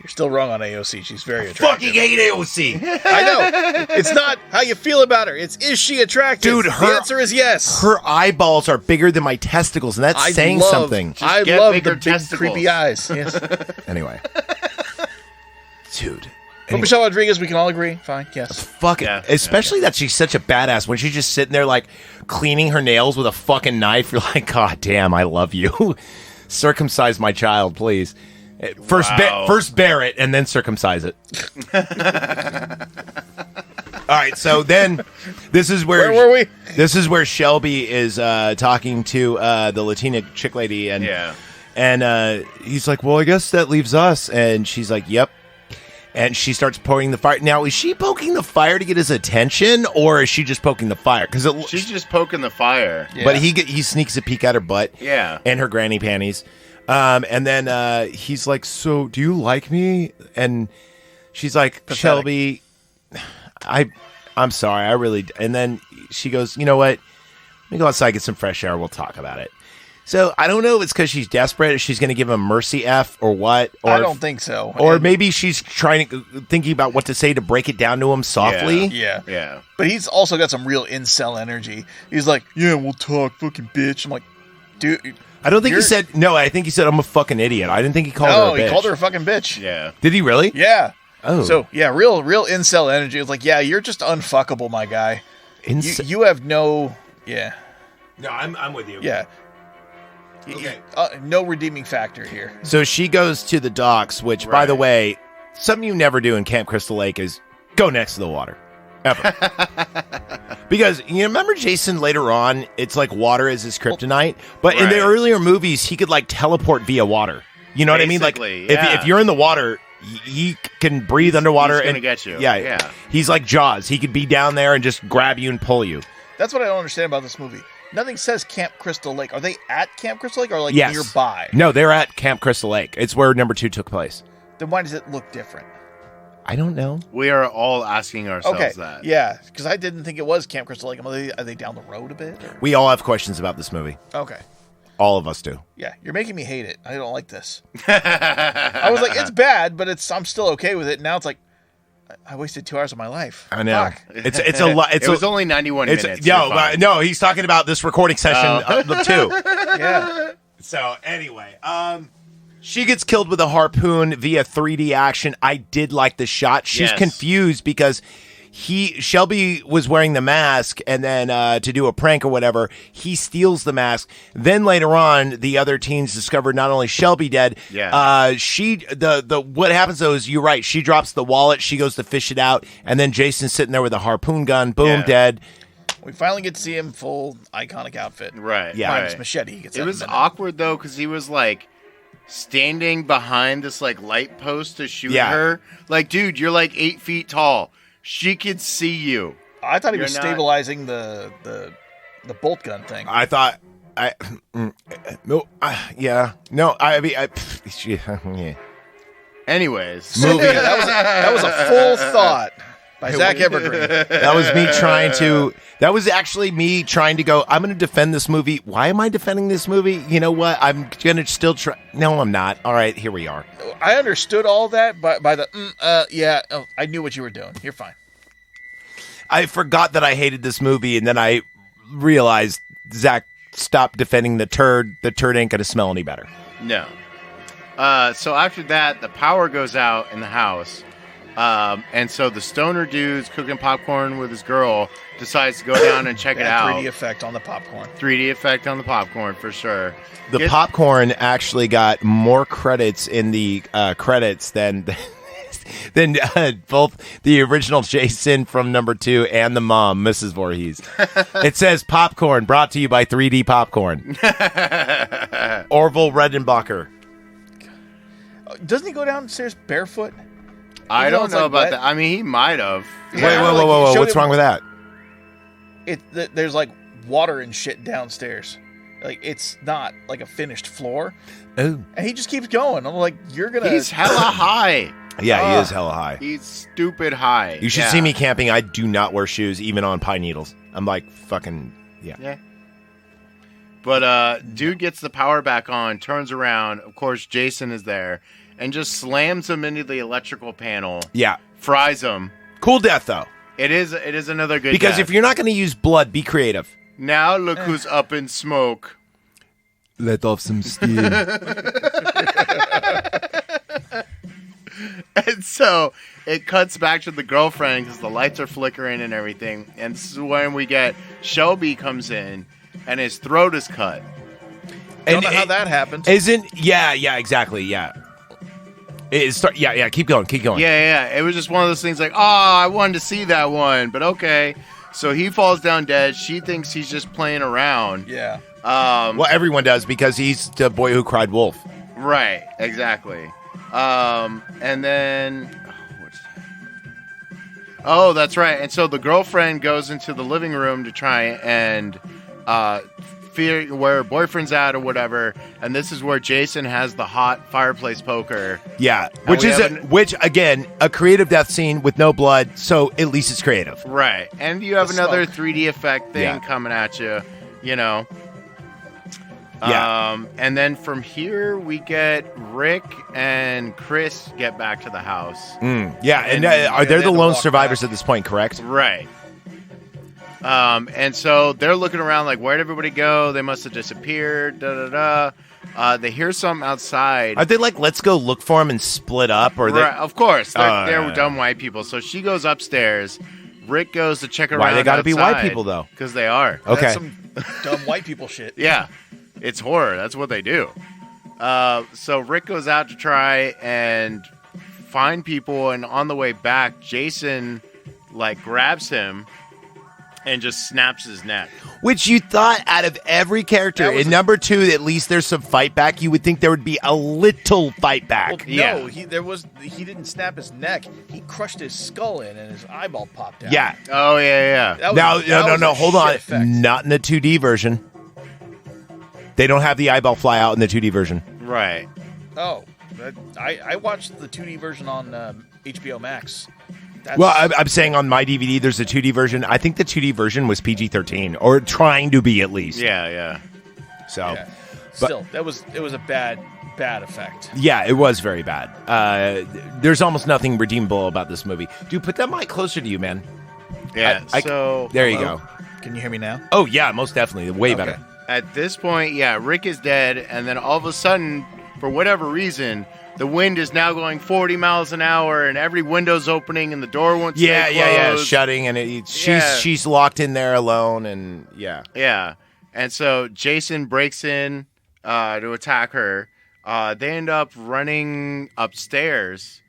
You're still wrong on AOC. She's very attractive. Fucking hate AOC. I know. It's not how you feel about her. It's is she attractive? Dude, the answer is yes. Her eyeballs are bigger than my testicles, and that's saying something. I get love bigger the big testicles. creepy eyes. Yes. Anyway. Dude. But Michelle Rodriguez, we can all agree. Fine. Yes. Fuck it. Yeah, Especially that she's such a badass. When she's just sitting there, like, cleaning her nails with a fucking knife, you're like, God damn, I love you. Circumcise my child, please. First, Wow. first bear it, and then circumcise it. All right, so then this is where Where were we? This is where Shelby is talking to the Latina chick lady, and he's like, "Well, I guess that leaves us," and she's like, "Yep." And she starts poking the fire. Now, is she poking the fire to get his attention, or is she just poking the fire? Because She's just poking the fire. Yeah. but he sneaks a peek at her butt, Yeah. and her granny panties, and then he's like, "So, do you like me?" And she's like, Pathetic. "Shelby, I'm sorry, I really." And then she goes, "You know what? Let me go outside, get some fresh air. We'll talk about it." So I don't know if it's because she's desperate, if she's going to give him mercy F or what. Or I don't think so. Or And- maybe she's thinking about what to say to break it down to him softly. Yeah. Yeah. But he's also got some real incel energy. He's like, yeah, we'll talk, fucking bitch. I'm like, dude. I don't think he You're- said no. I think he said I'm a fucking idiot. I didn't think he called No, her a bitch. he called her a fucking bitch. Yeah. Did he really? Yeah. Oh. So, yeah, real incel energy. It's like, yeah, you're just unfuckable, my guy. You have no, yeah. No, I'm with you. Yeah. Okay. No redeeming factor here. So she goes to the docks, which, by the way, something you never do in Camp Crystal Lake is go next to the water. Ever. Because, you remember Jason later on, it's like water is his kryptonite. But in the Right. earlier movies, he could like teleport via water. You know what I mean? Like, Basically, yeah. if you're in the water, he can breathe underwater. he's gonna and get you. Yeah, Yeah. He's like Jaws. He could be down there and just grab you and pull you. That's what I don't understand about this movie. Nothing says Camp Crystal Lake. Are they at Camp Crystal Lake or like Yes. nearby? No, they're at Camp Crystal Lake. It's where number 2 took place. Then why does it look different? I don't know. We are all asking ourselves Okay, that. yeah, because I didn't think it was Camp Crystal Lake. Are they down the road a bit? Or? We all have questions about this movie. Okay, All of us do. yeah, you're making me hate it. I don't like this. I was like, it's bad, but I'm still okay with it. Now it's like, I wasted 2 hours of my life. I know. Fuck. It's a lot. It was only 91 minutes. No, You're fine. no, he's talking about this recording session too. Yeah. So anyway, she gets killed with a harpoon via 3D action. I did like the shot. She's Yes. confused because Shelby was wearing the mask, and then to do a prank or whatever, he steals the mask. Then later on, the other teens discovered not only Shelby dead, Yeah. what happens though is you're right. She drops the wallet. She goes to fish it out, and then Jason's sitting there with a harpoon gun. Boom, Yeah. dead. We finally get to see him full iconic outfit. Right. Yeah. Minus right. machete. He gets It that was in a minute. awkward though because he was like standing behind this like light post to shoot Yeah. her. Like, dude, you're like 8 feet tall. She could see you. I thought he You're was not- stabilizing the bolt gun thing. I thought. Yeah. No, yeah. Anyways, Movie. That was a full thought by Zach Evergreen. That was me trying to. That was actually me trying to go. I'm going to defend this movie. Why am I defending this movie? You know what? I'm going to still try. No, I'm not. All right, here we are. I understood all that by the yeah. Oh, I knew what you were doing. You're fine. I forgot that I hated this movie, and then I realized Zach stopped defending the turd. The turd ain't going to smell any better. no. So after that, the power goes out in the house. And so the stoner dude's cooking popcorn with his girl decides to go down and check it Bad out. 3D effect on the popcorn. 3D effect on the popcorn for sure. The popcorn actually got more credits in the credits than than both the original Jason from number 2 and the mom, Mrs. Voorhees. It says popcorn brought to you by 3D Popcorn. Orville Redenbacher. Doesn't he go downstairs barefoot? I Even though don't it's know like about wet? that. I mean, he might have. Wait, Yeah, like, whoa. showed What's him- wrong with that? There's like water and shit downstairs. Like it's not like a finished floor, Oh. and he just keeps going. I'm like, you're gonna. He's hella high. Yeah, he is hella high. He's stupid high. You should Yeah. see me camping. I do not wear shoes, even on pine needles. I'm like fucking, yeah. Yeah. But dude gets the power back on, turns around. Of course, Jason is there and just slams him into the electrical panel. Yeah. Fries him. Cool death, though. It is another good Because death. if you're not going to use blood, be creative. Now look who's up in smoke. Let off some steam. And so it cuts back to the girlfriend because the lights are flickering and everything. And this is when we get Shelby comes in and his throat is cut. Don't know how that happened. Yeah, exactly, yeah. Keep going. Yeah. It was just one of those things like, oh, I wanted to see that one, but okay. So he falls down dead. She thinks he's just playing around. Yeah. Well, everyone does because he's the boy who cried wolf. Right, exactly. And then... Oh, that's right. And so the girlfriend goes into the living room to try and fear where her boyfriend's at or whatever. And this is where Jason has the hot fireplace poker. Yeah, And which we is have which again a creative death scene with no blood, so at least it's creative. Right. And you have The another smoke. 3D effect thing Yeah. coming at you, you know. Yeah. And then from here we get Rick and Chris get back to the house. Yeah, and are they they have the to lone walk survivors back. at this point? Correct. Right. And so they're looking around like, where'd everybody go? They must have disappeared. They hear something outside. Are they like, let's go look for him and split up, or Right, of course, they're yeah. dumb white people. So she goes upstairs. Rick goes to check around. Why they gotta be white outside, people, though? Because they are. Okay. That's some dumb white people shit. Yeah, it's horror. That's what they do. So Rick goes out to try and find people, and on the way back, Jason like grabs him and just snaps his neck. Which you thought out of every character That was in number 2, at least there's some fight back. You would think there would be a little fight back. Well, Yeah. no, he didn't snap his neck. He crushed his skull in, and his eyeball popped out. Yeah. Oh yeah. That was- Now, that was no, a hold shit on. effect. Not in the 2D version. They don't have the eyeball fly out in the 2D version. Right. Oh, I watched the 2D version on HBO Max. That's, Well, I'm saying on my DVD, there's a 2D version. I think the 2D version was PG-13, or trying to be at least. Yeah. So, yeah. Still, it was a bad effect. yeah, it was very bad. There's almost nothing redeemable about this movie. Dude, put that mic closer to you, man. Yeah. I- so There you Hello? go. Can you hear me now? Oh, yeah, most definitely. Way Okay. better. at this point, yeah, Rick is dead, and then all of a sudden, for whatever reason, the wind is now going 40 miles an hour, and every window's opening, and the door won't stay Yeah. closed. Shutting, and Yeah. she's locked in there alone, and yeah. Yeah. And so Jason breaks in to attack her. They end up running upstairs,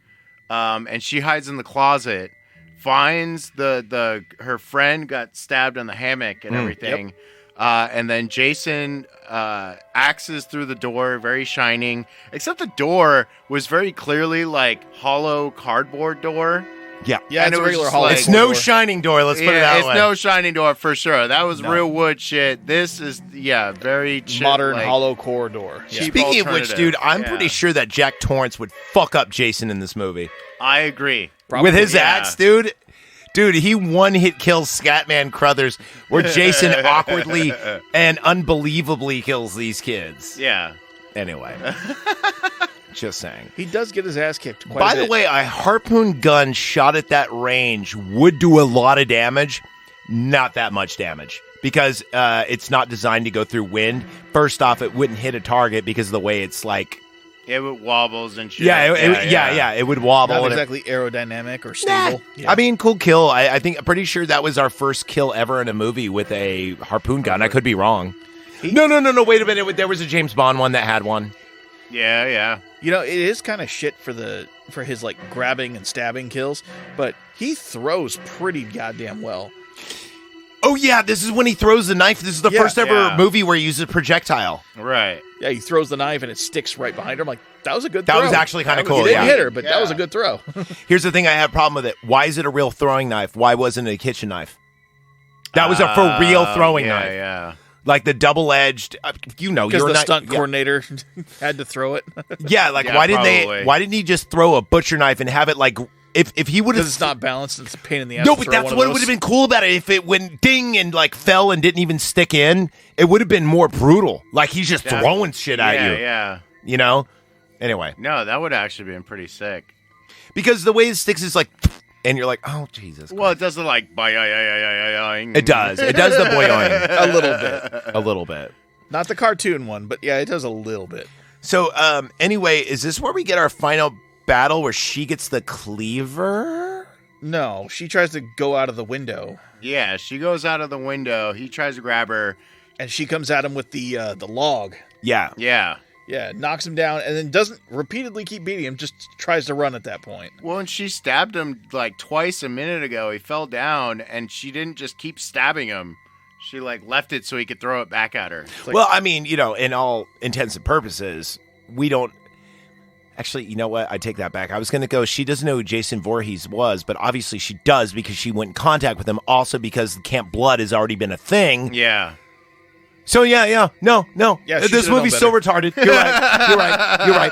and she hides in the closet, finds her friend got stabbed in the hammock and everything. And then Jason axes through the door, very shining, except the door was very clearly like hollow cardboard door. Yeah. Yeah, And it's it a was regular just Hollow like- It's no door. shining door, let's put it that it's way. no shining door for sure. That was No. real wood shit. This is very modern like, hollow core door. Yeah. cheap Speaking of which, alternative. dude, I'm Yeah. pretty sure that Jack Torrance would fuck up Jason in this movie. I agree. With his yeah. axe, dude. Dude, he one-hit kills Scatman Crothers, where Jason awkwardly and unbelievably kills these kids. Yeah. Anyway. Just saying. He does get his ass kicked quite By a the bit. way, a harpoon gun shot at that range would do a lot of damage. Not that much damage. Because it's not designed to go through wind. First off, it wouldn't hit a target because of the way it's like... It wobbles and shit. Yeah, it would wobble. not and it- exactly aerodynamic or Nah. stable. Yeah. I mean, cool kill. I think I'm pretty sure that was our first kill ever in a movie with a harpoon gun. I could be wrong. No. Wait a minute. There was a James Bond one that had one. Yeah. You know, it is kind of shit for the for his like grabbing and stabbing kills, but he throws pretty goddamn well. Oh yeah, this is when he throws the knife. This is the first ever movie where he uses a projectile. Right. Yeah, he throws the knife and it sticks right behind her. I'm like, that was a good That throw. was actually kind of cool. He didn't Yeah. hit her, but that was a good throw. Here's the thing: I have a problem with it. Why is it a real throwing knife? Why wasn't it a kitchen knife? That was a for real throwing knife. Yeah. Like the double-edged, Because you're the not, stunt coordinator had to throw it. Yeah, like Yeah, why probably. why didn't he just throw a butcher knife and have it like if he would have Because it's not balanced. It's a pain in the ass. No, to but throw that's one of what those. would have been cool about it. If it went ding and like fell and didn't even stick in, it would have been more brutal. Like he's just throwing shit at you. Yeah. You know? Anyway. No, that would have actually been pretty sick. Because the way it sticks is like and you're like, oh Jesus. Well, it doesn't like boing. It does. It does the boing. A little bit. A little bit. Not the cartoon one, but yeah, it does a little bit. So anyway, is this where we get our final battle where she gets the cleaver? No, she tries to go out of the window, Yeah, she goes out of the window. He tries to grab her. and she comes at him with the log. Yeah. Yeah. Yeah, knocks him down, and then doesn't repeatedly keep beating him. Just tries to run at that point. Well, and she stabbed him like twice a minute ago. He fell down, and she didn't just keep stabbing him. She like left it so he could throw it back at her. Like- Well, I mean, in all intents and purposes, we don't. Actually, you know what? I take that back. I was going to go, she doesn't know who Jason Voorhees was, but obviously she does because she went in contact with him. Also because Camp Blood has already been a thing. Yeah. So, yeah. No. Yeah, she This should've movie's known so retarded. You're right.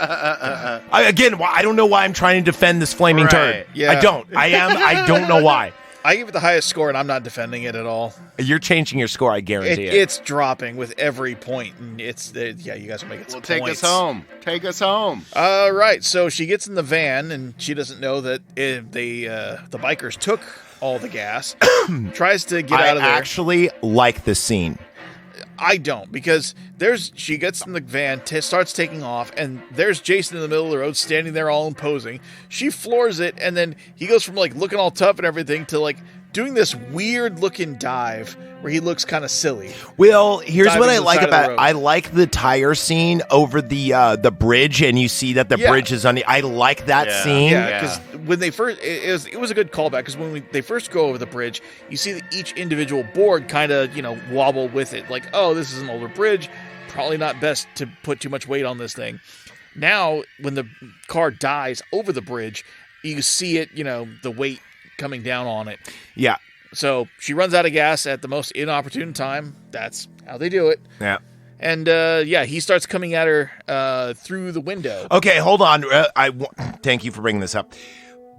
I don't know why I'm trying to defend this flaming Right. turd. Yeah. I don't. I don't know why. I give it the highest score, and I'm not defending it at all. You're changing your score, I guarantee it. It's dropping with every point, and it's yeah. You guys will make it. Well, take us home. Take us home. All right, so she gets in the van, and she doesn't know that the bikers took all the gas. Tries to get out of there. I actually like the scene. I don't, because she gets in the van, starts taking off, and there's Jason in the middle of the road standing there all imposing. She floors it, and then he goes from like looking all tough and everything to like doing this weird looking dive where he looks kind of silly. Well, here's Diving what I to the like side of the about road. I like the tire scene over the bridge, and you see that the Yeah. bridge is on the. I like that Yeah. scene. Yeah, because when they first, it was a good callback, because when they first go over the bridge, you see that each individual board kind of, wobble with it. Like, oh, this is an older bridge. Probably not best to put too much weight on this thing. Now, when the car dies over the bridge, you see it, the weight coming down on it. Yeah. So she runs out of gas at the most inopportune time. That's how they do it. Yeah. And, he starts coming at her through the window. Okay, hold on. Thank you for bringing this up.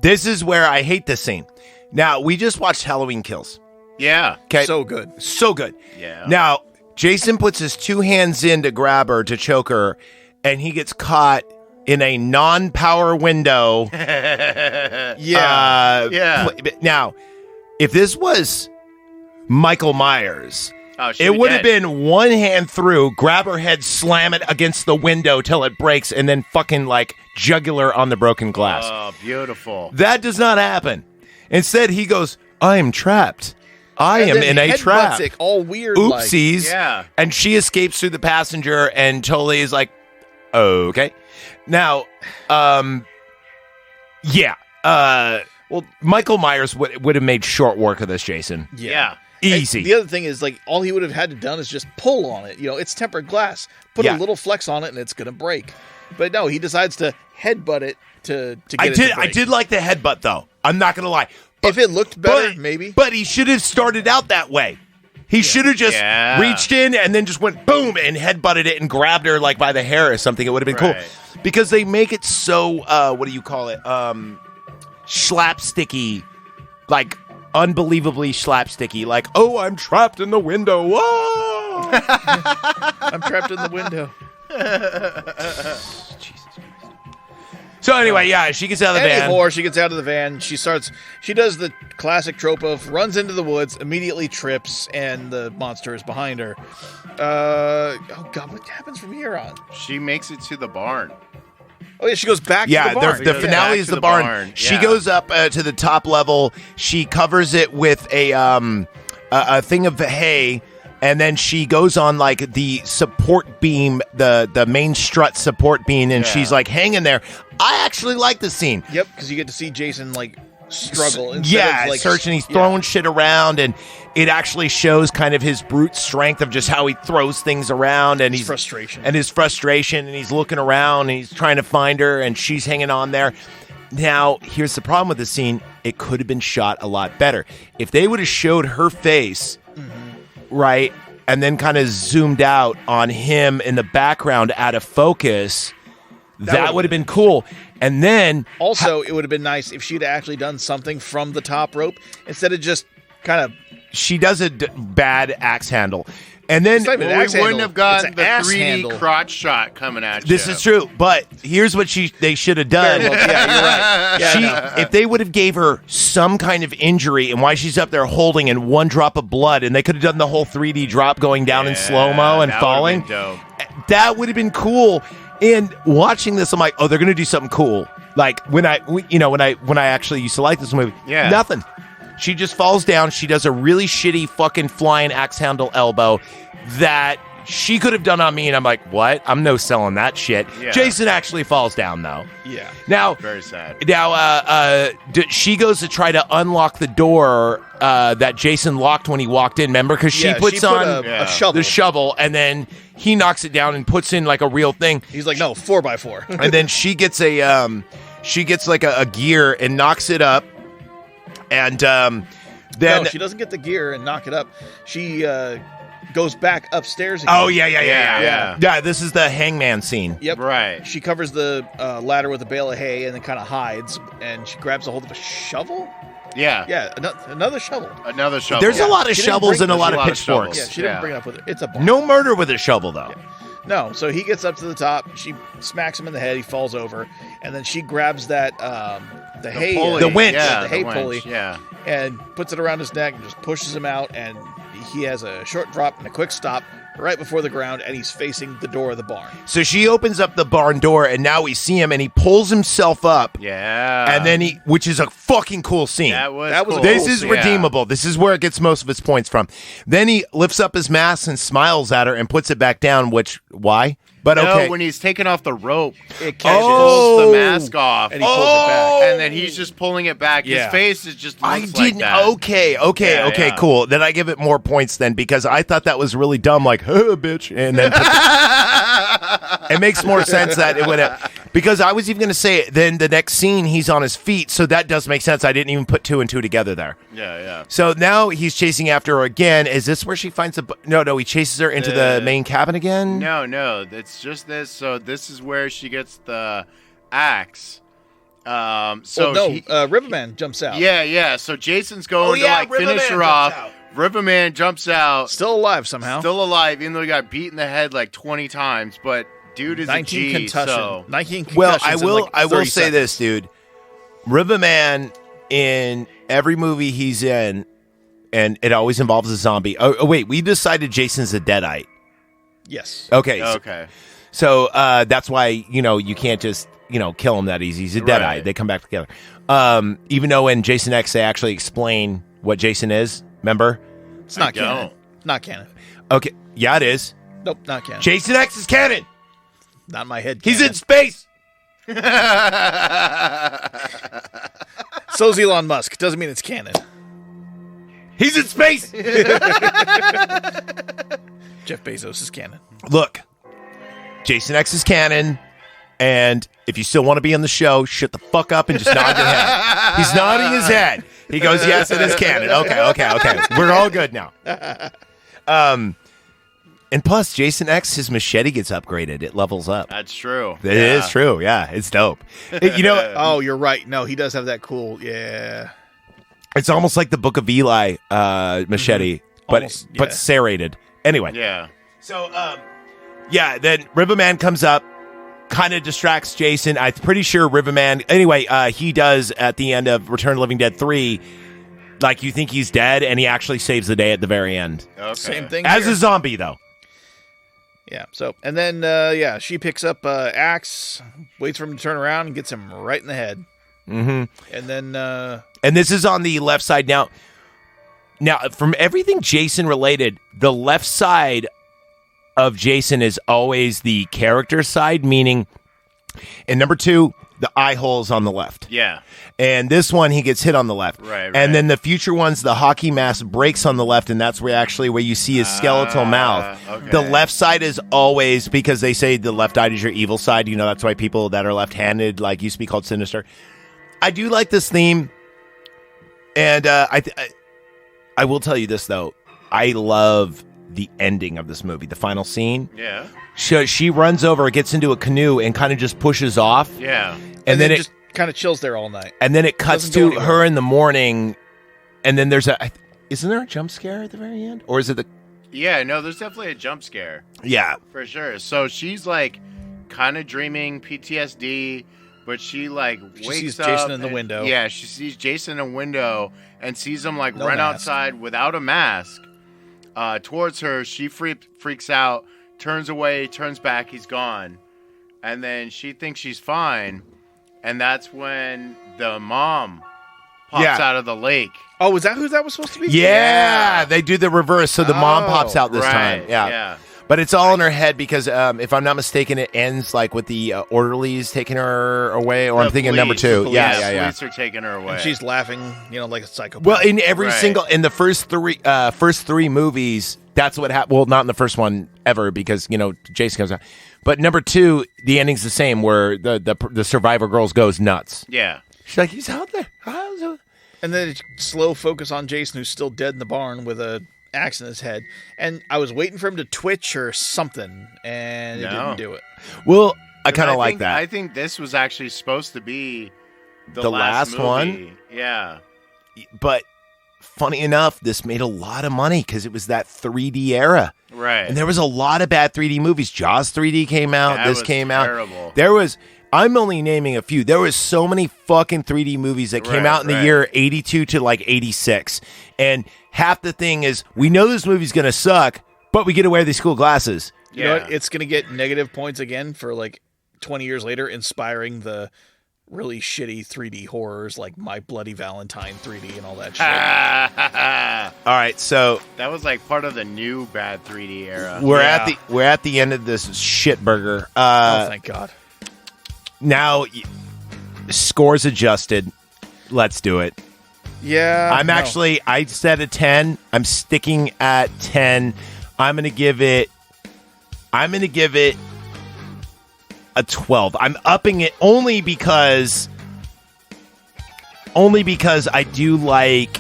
This is where I hate this scene. Now, we just watched Halloween Kills. Yeah. Okay. So good. So good. Yeah. Now, Jason puts his two hands in to grab her, to choke her, and he gets caught in a non-power window. Yeah. Yeah. Now, if this was Michael Myers, she'd it be would have dead. been one hand through, grab her head, slam it against the window till it breaks, and then fucking like jugular on the broken glass. Oh, beautiful. That does not happen. Instead, he goes, I am trapped. I And am then in a headbutts trap. it all weird. Like, Oopsies. Yeah. And she escapes through the passenger, and totally is like, okay. Now, yeah. Well, Michael Myers would have made short work of this, Jason. Yeah. Easy. And the other thing is, like, all he would have had to done is just pull on it. It's tempered glass. Put Yeah. a little flex on it, and it's gonna break. But no, he decides to headbutt it to get I it to did. I break. did like the headbutt, though. I'm not gonna lie. If it looked better, maybe. But he should have started out that way. He should have just Yeah. reached in and then just went boom and headbutted it and grabbed her like by the hair or something. It would have been Right. cool. Because they make it so what do you call it? Slapsticky. Like unbelievably slapsticky. Like, oh, I'm trapped in the window. Whoa! I'm trapped in the window. So anyway, yeah, she gets out of the van. Anymore, she gets out of the van. She does the classic trope of runs into the woods, immediately trips, and the monster is behind her. Oh God, what happens from here on? She makes it to the barn. Oh yeah, she goes back to Yeah, the barn. the Yeah, finale back is to the the barn. barn, She yeah. goes up to the top level. She covers it with a thing of hay, And then she goes on like the support beam, the main strut support beam, and she's like hanging there. I actually like the scene. Yep, because you get to see Jason like struggle. Instead of, like, searching. He's throwing shit around, and it actually shows kind of his brute strength of just how he throws things around, and his frustration, and he's looking around, and he's trying to find her, and she's hanging on there. Now, here's the problem with the scene: it could have been shot a lot better if they would have showed her face. Right, and then kind of zoomed out on him in the background out of focus. That would have been cool. And then also, it would have been nice if she'd actually done something from the top rope instead of just kind of. She does a bad axe handle. And then we wouldn't have gotten the 3D crotch shot coming at you. This is true, but here's what they should have done. Well, yeah, you're right. If they would have gave her some kind of injury and why she's up there holding in one drop of blood, and they could have done the whole 3D drop going down in slow-mo and falling, that would have been cool. And watching this, I'm like, oh, they're going to do something cool. Like when I actually used to like this movie, nothing. She just falls down. She does a really shitty fucking flying axe handle elbow that she could have done on me, and I'm like, what? I'm no selling that shit. Yeah. Jason actually falls down, though. Yeah. Now, very sad. Now, she goes to try to unlock the door that Jason locked when he walked in, remember? Because she puts on a shovel. The shovel, and then he knocks it down and puts in like a real thing. He's like, no, 4x4. And then she gets like a gear and knocks it up. And then no, she doesn't get the gear and knock it up. She goes back upstairs again. Oh, yeah. This is the hangman scene. Yep. Right. She covers the ladder with a bale of hay and then kind of hides, and she grabs a hold of a shovel. Yeah. Yeah, another shovel. Another shovel. There's a lot of shovels and a lot of pitchforks. Yeah, she didn't bring it up with her. It's a barn. No murder with a shovel, though. Yeah. No, so he gets up to the top. She smacks him in the head. He falls over, and then she grabs that the hay, pulley. The winch, the hay winch, pulley, and puts it around his neck and just pushes him out. And he has a short drop and a quick stop right before the ground, and he's facing the door of the barn. So she opens up the barn door, and now we see him, and he pulls himself up. Yeah. And then which is a fucking cool scene. That was cool. This is redeemable. This is where it gets most of its points from. Then he lifts up his mask and smiles at her and puts it back down, why? But okay. No, when he's taking off the rope, It catches. pulls the mask off, And he pulls it back. and then he's just pulling it back. Yeah. His face is just I looks didn't. like that. Okay, cool. Then I give it more points then because I thought that was really dumb, like, bitch. And then it makes more sense that it would have. Because I was even going to say, then the next scene, he's on his feet. So that does make sense. I didn't even put two and two together there. Yeah. So now he's chasing after her again. Is this where she finds the... No, he chases her into the main cabin again? No, it's just this. So this is where she gets the axe. Riverman jumps out. Yeah. So Jason's going to finish her off. Riverman jumps out. Still alive somehow. Still alive, even though he got beat in the head like 20 times. But dude is 19 a G. concussion. So 19 concussions. Well, I will say seconds. this, dude. Riverman, in every movie he's in, and it always involves a zombie. Oh wait, we decided Jason's a deadite. Yes. Okay. So that's why, you can't just, kill him that easy. He's a deadite. Right. They come back together. Even though in Jason X, they actually explain what Jason is. Remember? It's not canon. Not canon. Okay. Yeah, it is. Nope, not canon. Jason X is canon. Not in my head. He's canon. in space. So's Elon Musk. Doesn't mean it's canon. He's in space. Jeff Bezos is canon. Look, Jason X is canon. And if you still want to be on the show, shut the fuck up and just nod your head. He's nodding his head. He goes, yes, it is canon. Okay. We're all good now. And plus, Jason X, his machete gets upgraded. It levels up. That's true. It is true. Yeah, it's dope. Oh, you're right. No, he does have that cool. Yeah. It's almost like the Book of Eli machete, but serrated. Anyway. Yeah. So, then Riverman comes up. Kind of distracts Jason. I'm pretty sure Riverman... Anyway, he does, at the end of Return of the Living Dead 3, like, you think he's dead, and he actually saves the day at the very end. Okay. Same thing. As here. a zombie, though. Yeah. So, and then, she picks up axe, waits for him to turn around, and gets him right in the head. Mm-hmm. And then... and this is on the left side. Now, Now, from everything Jason related, the left side of Jason is always the character side, meaning in number 2, the eye hole's on the left. Yeah. And this one, he gets hit on the left. Right. And then the future ones, the hockey mask breaks on the left, and that's where you see his skeletal mouth. Okay. The left side is always, because they say the left eye is your evil side. You know, that's why people that are left-handed, like, used to be called sinister. I do like this theme. And I will tell you this, though. I love the ending of this movie, the final scene. Yeah. She runs over, gets into a canoe, and kind of just pushes off. Yeah. And then it just kind of chills there all night. And then it cuts Doesn't go to anywhere. her in the morning, and then there's isn't there a jump scare at the very end? Or is it the... Yeah, no, there's definitely a jump scare. Yeah. For sure. So she's like kind of dreaming PTSD, but she like She wakes sees up. Jason in the and- window. Yeah, she sees Jason in a window and sees him like No run mask. outside without a mask towards her. She freaks out, turns away, turns back. He's gone. And then she thinks she's fine. And that's when the mom pops Yeah. out of the lake. Oh, was that who that was supposed to be? Yeah, they do the reverse, so the mom Oh, pops out this right, time. Yeah. yeah. But it's all in her head because, if I'm not mistaken, it ends like with the orderlies taking her away, or I'm The thinking police, number 2. the Yeah. Police are taking her away. And she's laughing, like a psychopath. Well, in every Right. in the first three movies, that's what happened. Well, not in the first one ever because Jason comes out. But number 2, the ending's the same, where the survivor girls goes nuts. Yeah. She's like, he's out there. And then it's slow focus on Jason, who's still dead in the barn with a axe in his head. And I was waiting for him to twitch or something, and it No. didn't do it. Well, I kind of like think- that. I think this was actually supposed to be The last movie. one? Yeah. But funny enough, this made a lot of money because it was that 3D era. Right. And there was a lot of bad 3D movies. Jaws 3D came out. That This was came terrible. out. There was... I'm only naming a few. There was so many fucking 3D movies that came Right, out in the right. year 82 to like 86. And half the thing is, we know this movie's going to suck, but we get to wear these cool glasses. You know what? It's going to get negative points again for like 20 years later, inspiring the really shitty 3D horrors like My Bloody Valentine 3D and all that shit. All right, so That was like part of the new bad 3D era. we're Yeah. at the end of this shit burger. Oh, thank God. Now, scores adjusted. Let's do it. Yeah. I said a 10. I'm sticking at 10. I'm going to give it a 12. I'm upping it only because I do like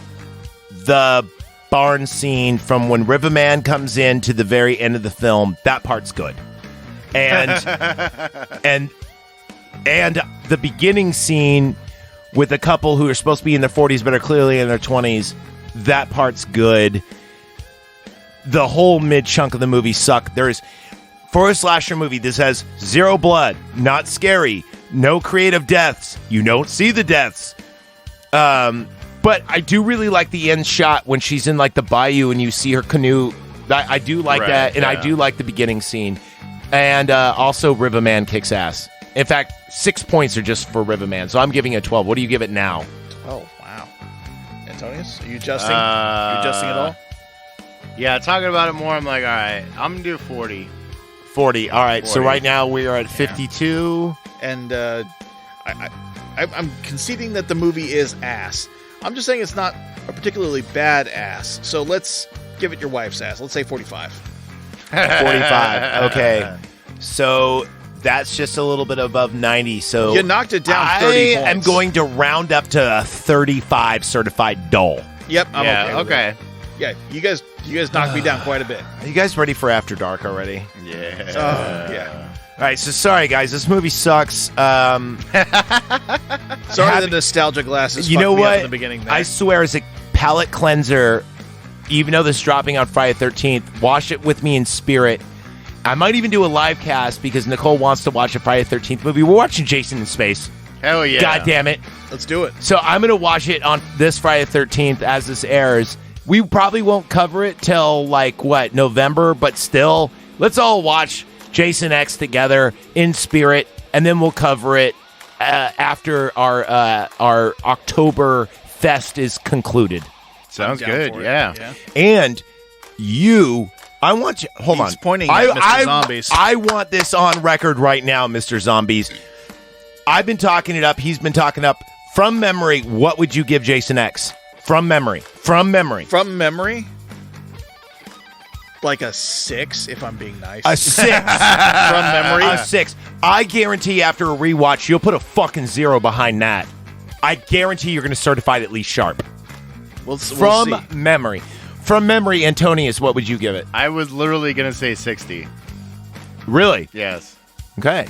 the barn scene from when Riverman comes in to the very end of the film. That part's good. And and the beginning scene with a couple who are supposed to be in their 40s but are clearly in their 20s, that part's good. The whole mid chunk of the movie sucked. For a slasher movie, this has zero blood, not scary, no creative deaths. You don't see the deaths. But I do really like the end shot when she's in like the bayou and you see her canoe. I do like Right, that, and I yeah. do like the beginning scene. And also Riverman kicks ass. In fact, 6 points are just for Riverman, so I'm giving it 12. What do you give it now? Oh, wow. Antonius, are you adjusting? Are you adjusting at all? Yeah, talking about it more, I'm like, all right, I'm going to do 40. 40. All right, so 40. right now we are at 52. And I'm conceding that the movie is ass. I'm just saying it's not a particularly bad ass. So let's give it your wife's ass. Let's say 45. 45. Okay. So that's just a little bit above 90. So You knocked it down I 30 am points. going to round up to a 35 certified dull. Yep, I'm yeah, okay. with okay. it. Yeah, you guys knocked me down quite a bit. Are you guys ready for After Dark already? Yeah. Yeah. All right, so sorry, guys. This movie sucks. Sorry, the nostalgia glasses. You fucked know me up what? in the beginning there. I swear, as a palate cleanser, even though this is dropping on Friday the 13th, watch it with me in spirit. I might even do a live cast because Nicole wants to watch a Friday the 13th movie. We're watching Jason in Space. Hell yeah. God damn it. Let's do it. So I'm going to watch it on this Friday the 13th as this airs. We probably won't cover it till, November, but still, let's all watch Jason X together in spirit, and then we'll cover it after our October fest is concluded. Sounds down good. for it. Yeah. And I want you. Hold He's on. pointing at Mr. Zombies. I want this on record right now, Mr. Zombies. I've been talking it up. He's been talking up. From memory, what would you give Jason X? From memory. From memory. From memory? Like a 6, if I'm being nice. A 6. From memory? A 6. I guarantee after a rewatch, you'll put a fucking 0 behind that. I guarantee you're going to certify it at least sharp. We'll From see. memory. From memory, Antonius, what would you give it? I was literally going to say 60. Really? Yes. Okay.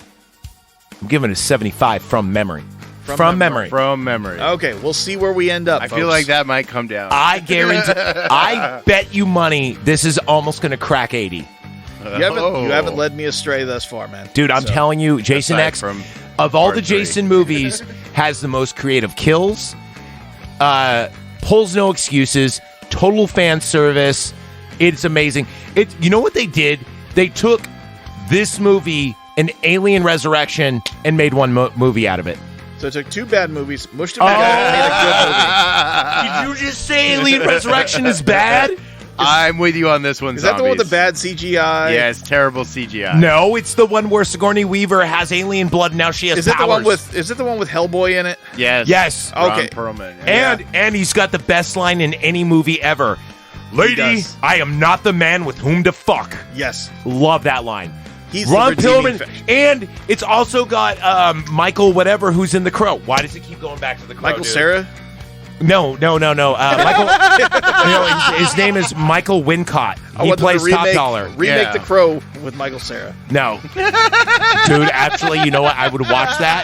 I'm giving it a 75 from memory. From memory. From memory. Okay, we'll see where we end up. I feel like that might come down. I guarantee. I bet you money this is almost going to crack 80. You haven't led me astray thus far, man. Dude, I'm telling you, Jason Aside X, from of all part the 3. Jason movies, has the most creative kills, pulls no excuses, total fan service. It's amazing. You know what they did? They took this movie, an Alien Resurrection, and made one movie out of it. So it took 2 bad movies, mushed them together, and made a good movie. Did you just say Alien Resurrection is bad? I'm with you on this one, Is that the one with the bad CGI? Yeah, it's terrible CGI. No, it's the one where Sigourney Weaver has alien blood and now she has Is it powers. the one with Hellboy in it? Yes. Yes. Okay. Ron Perlman. Yeah. And he's got the best line in any movie ever. Lady, does. I am not the man with whom to fuck. Yes. Love that line. He's Ron the redeeming Perlman, factor. and it's also got Michael whatever who's in The Crow. Why does it keep going back to The Crow? Michael dude? Cera? No. Michael. His name is Michael Wincott. I He want them to plays Top Dollar. Remake Yeah. The Crow with Michael Cera. No, dude. Actually, you know what? I would watch that.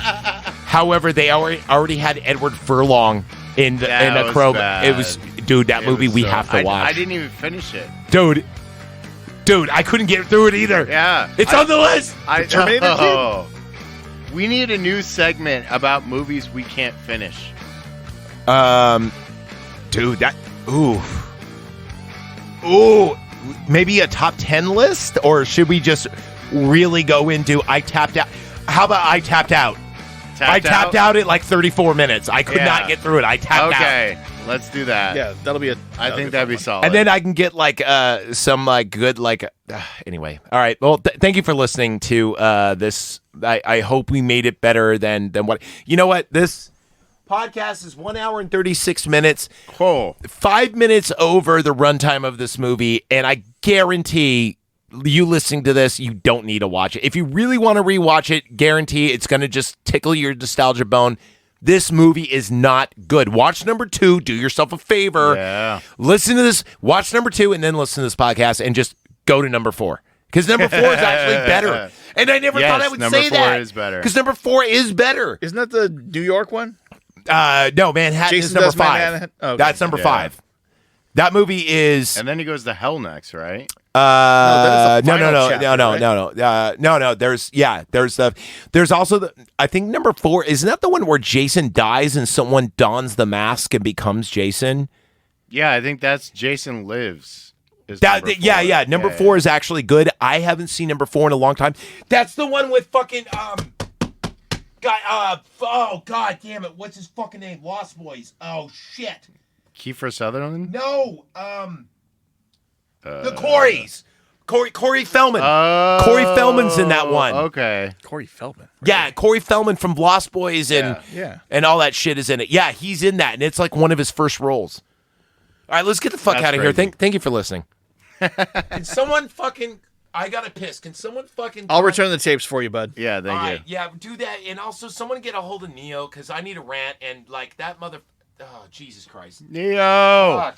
However, they already had Edward Furlong in the was Crow. bad. It was, dude. That It movie was we so- have to watch. I didn't even finish it. Dude, I couldn't get through it either. Yeah. It's on the list. Terminator We need a new segment about movies we can't finish. Dude, maybe a top 10 list, or should we just really go into I tapped out? How about I tapped out? I tapped out at like 34 minutes. I could not get through it. I tapped out. Okay, let's do that. Yeah, that'll be a. I think that'd be solid. And then I can get like some like good like anyway. All right. Well, thank you for listening to this. I hope we made it better than what. You know what? This podcast is 1 hour and 36 minutes. Cool. 5 minutes over the runtime of this movie, and I guarantee you listening to this, you don't need to watch it. If you really want to rewatch it, guarantee it's going to just tickle your nostalgia bone. This movie is not good. Watch number 2. Do yourself a favor. Yeah. Listen to this. Watch number 2, and then listen to this podcast, and just go to number 4. Because number 4 is actually better. And I never thought I would number say 4 that. is better. Because number 4 is better. Isn't that the New York one? No, Manhattan is Jason number does 5. Manhattan? Okay. That's number 5. That movie is. And then he goes to hell next, right? that is the No. final chapter, There's also the. I think number 4 isn't that the one where Jason dies and someone dons the mask and becomes Jason. Yeah, I think that's Jason Lives. Is That number 4. yeah. Number 4 is actually good. I haven't seen number 4 in a long time. That's the one with fucking guy. Oh god damn it! What's his fucking name? Lost Boys. Oh shit. Kiefer Sutherland? No. The Coreys. Corey Feldman. Oh, Corey Feldman's in that one. Okay. Corey Feldman. Yeah, Corey Feldman from Lost Boys and Yeah. and all that shit is in it. Yeah, he's in that, and it's like one of his first roles. All right, let's get the fuck That's out of here. crazy. Thank you for listening. Can someone fucking? I gotta piss. Can someone fucking? I'll return the tapes for you, bud. Yeah, All thank you. right, yeah, do that, and also someone get a hold of Neo because I need a rant and like that mother. Oh Jesus Christ. Neo! Fuck.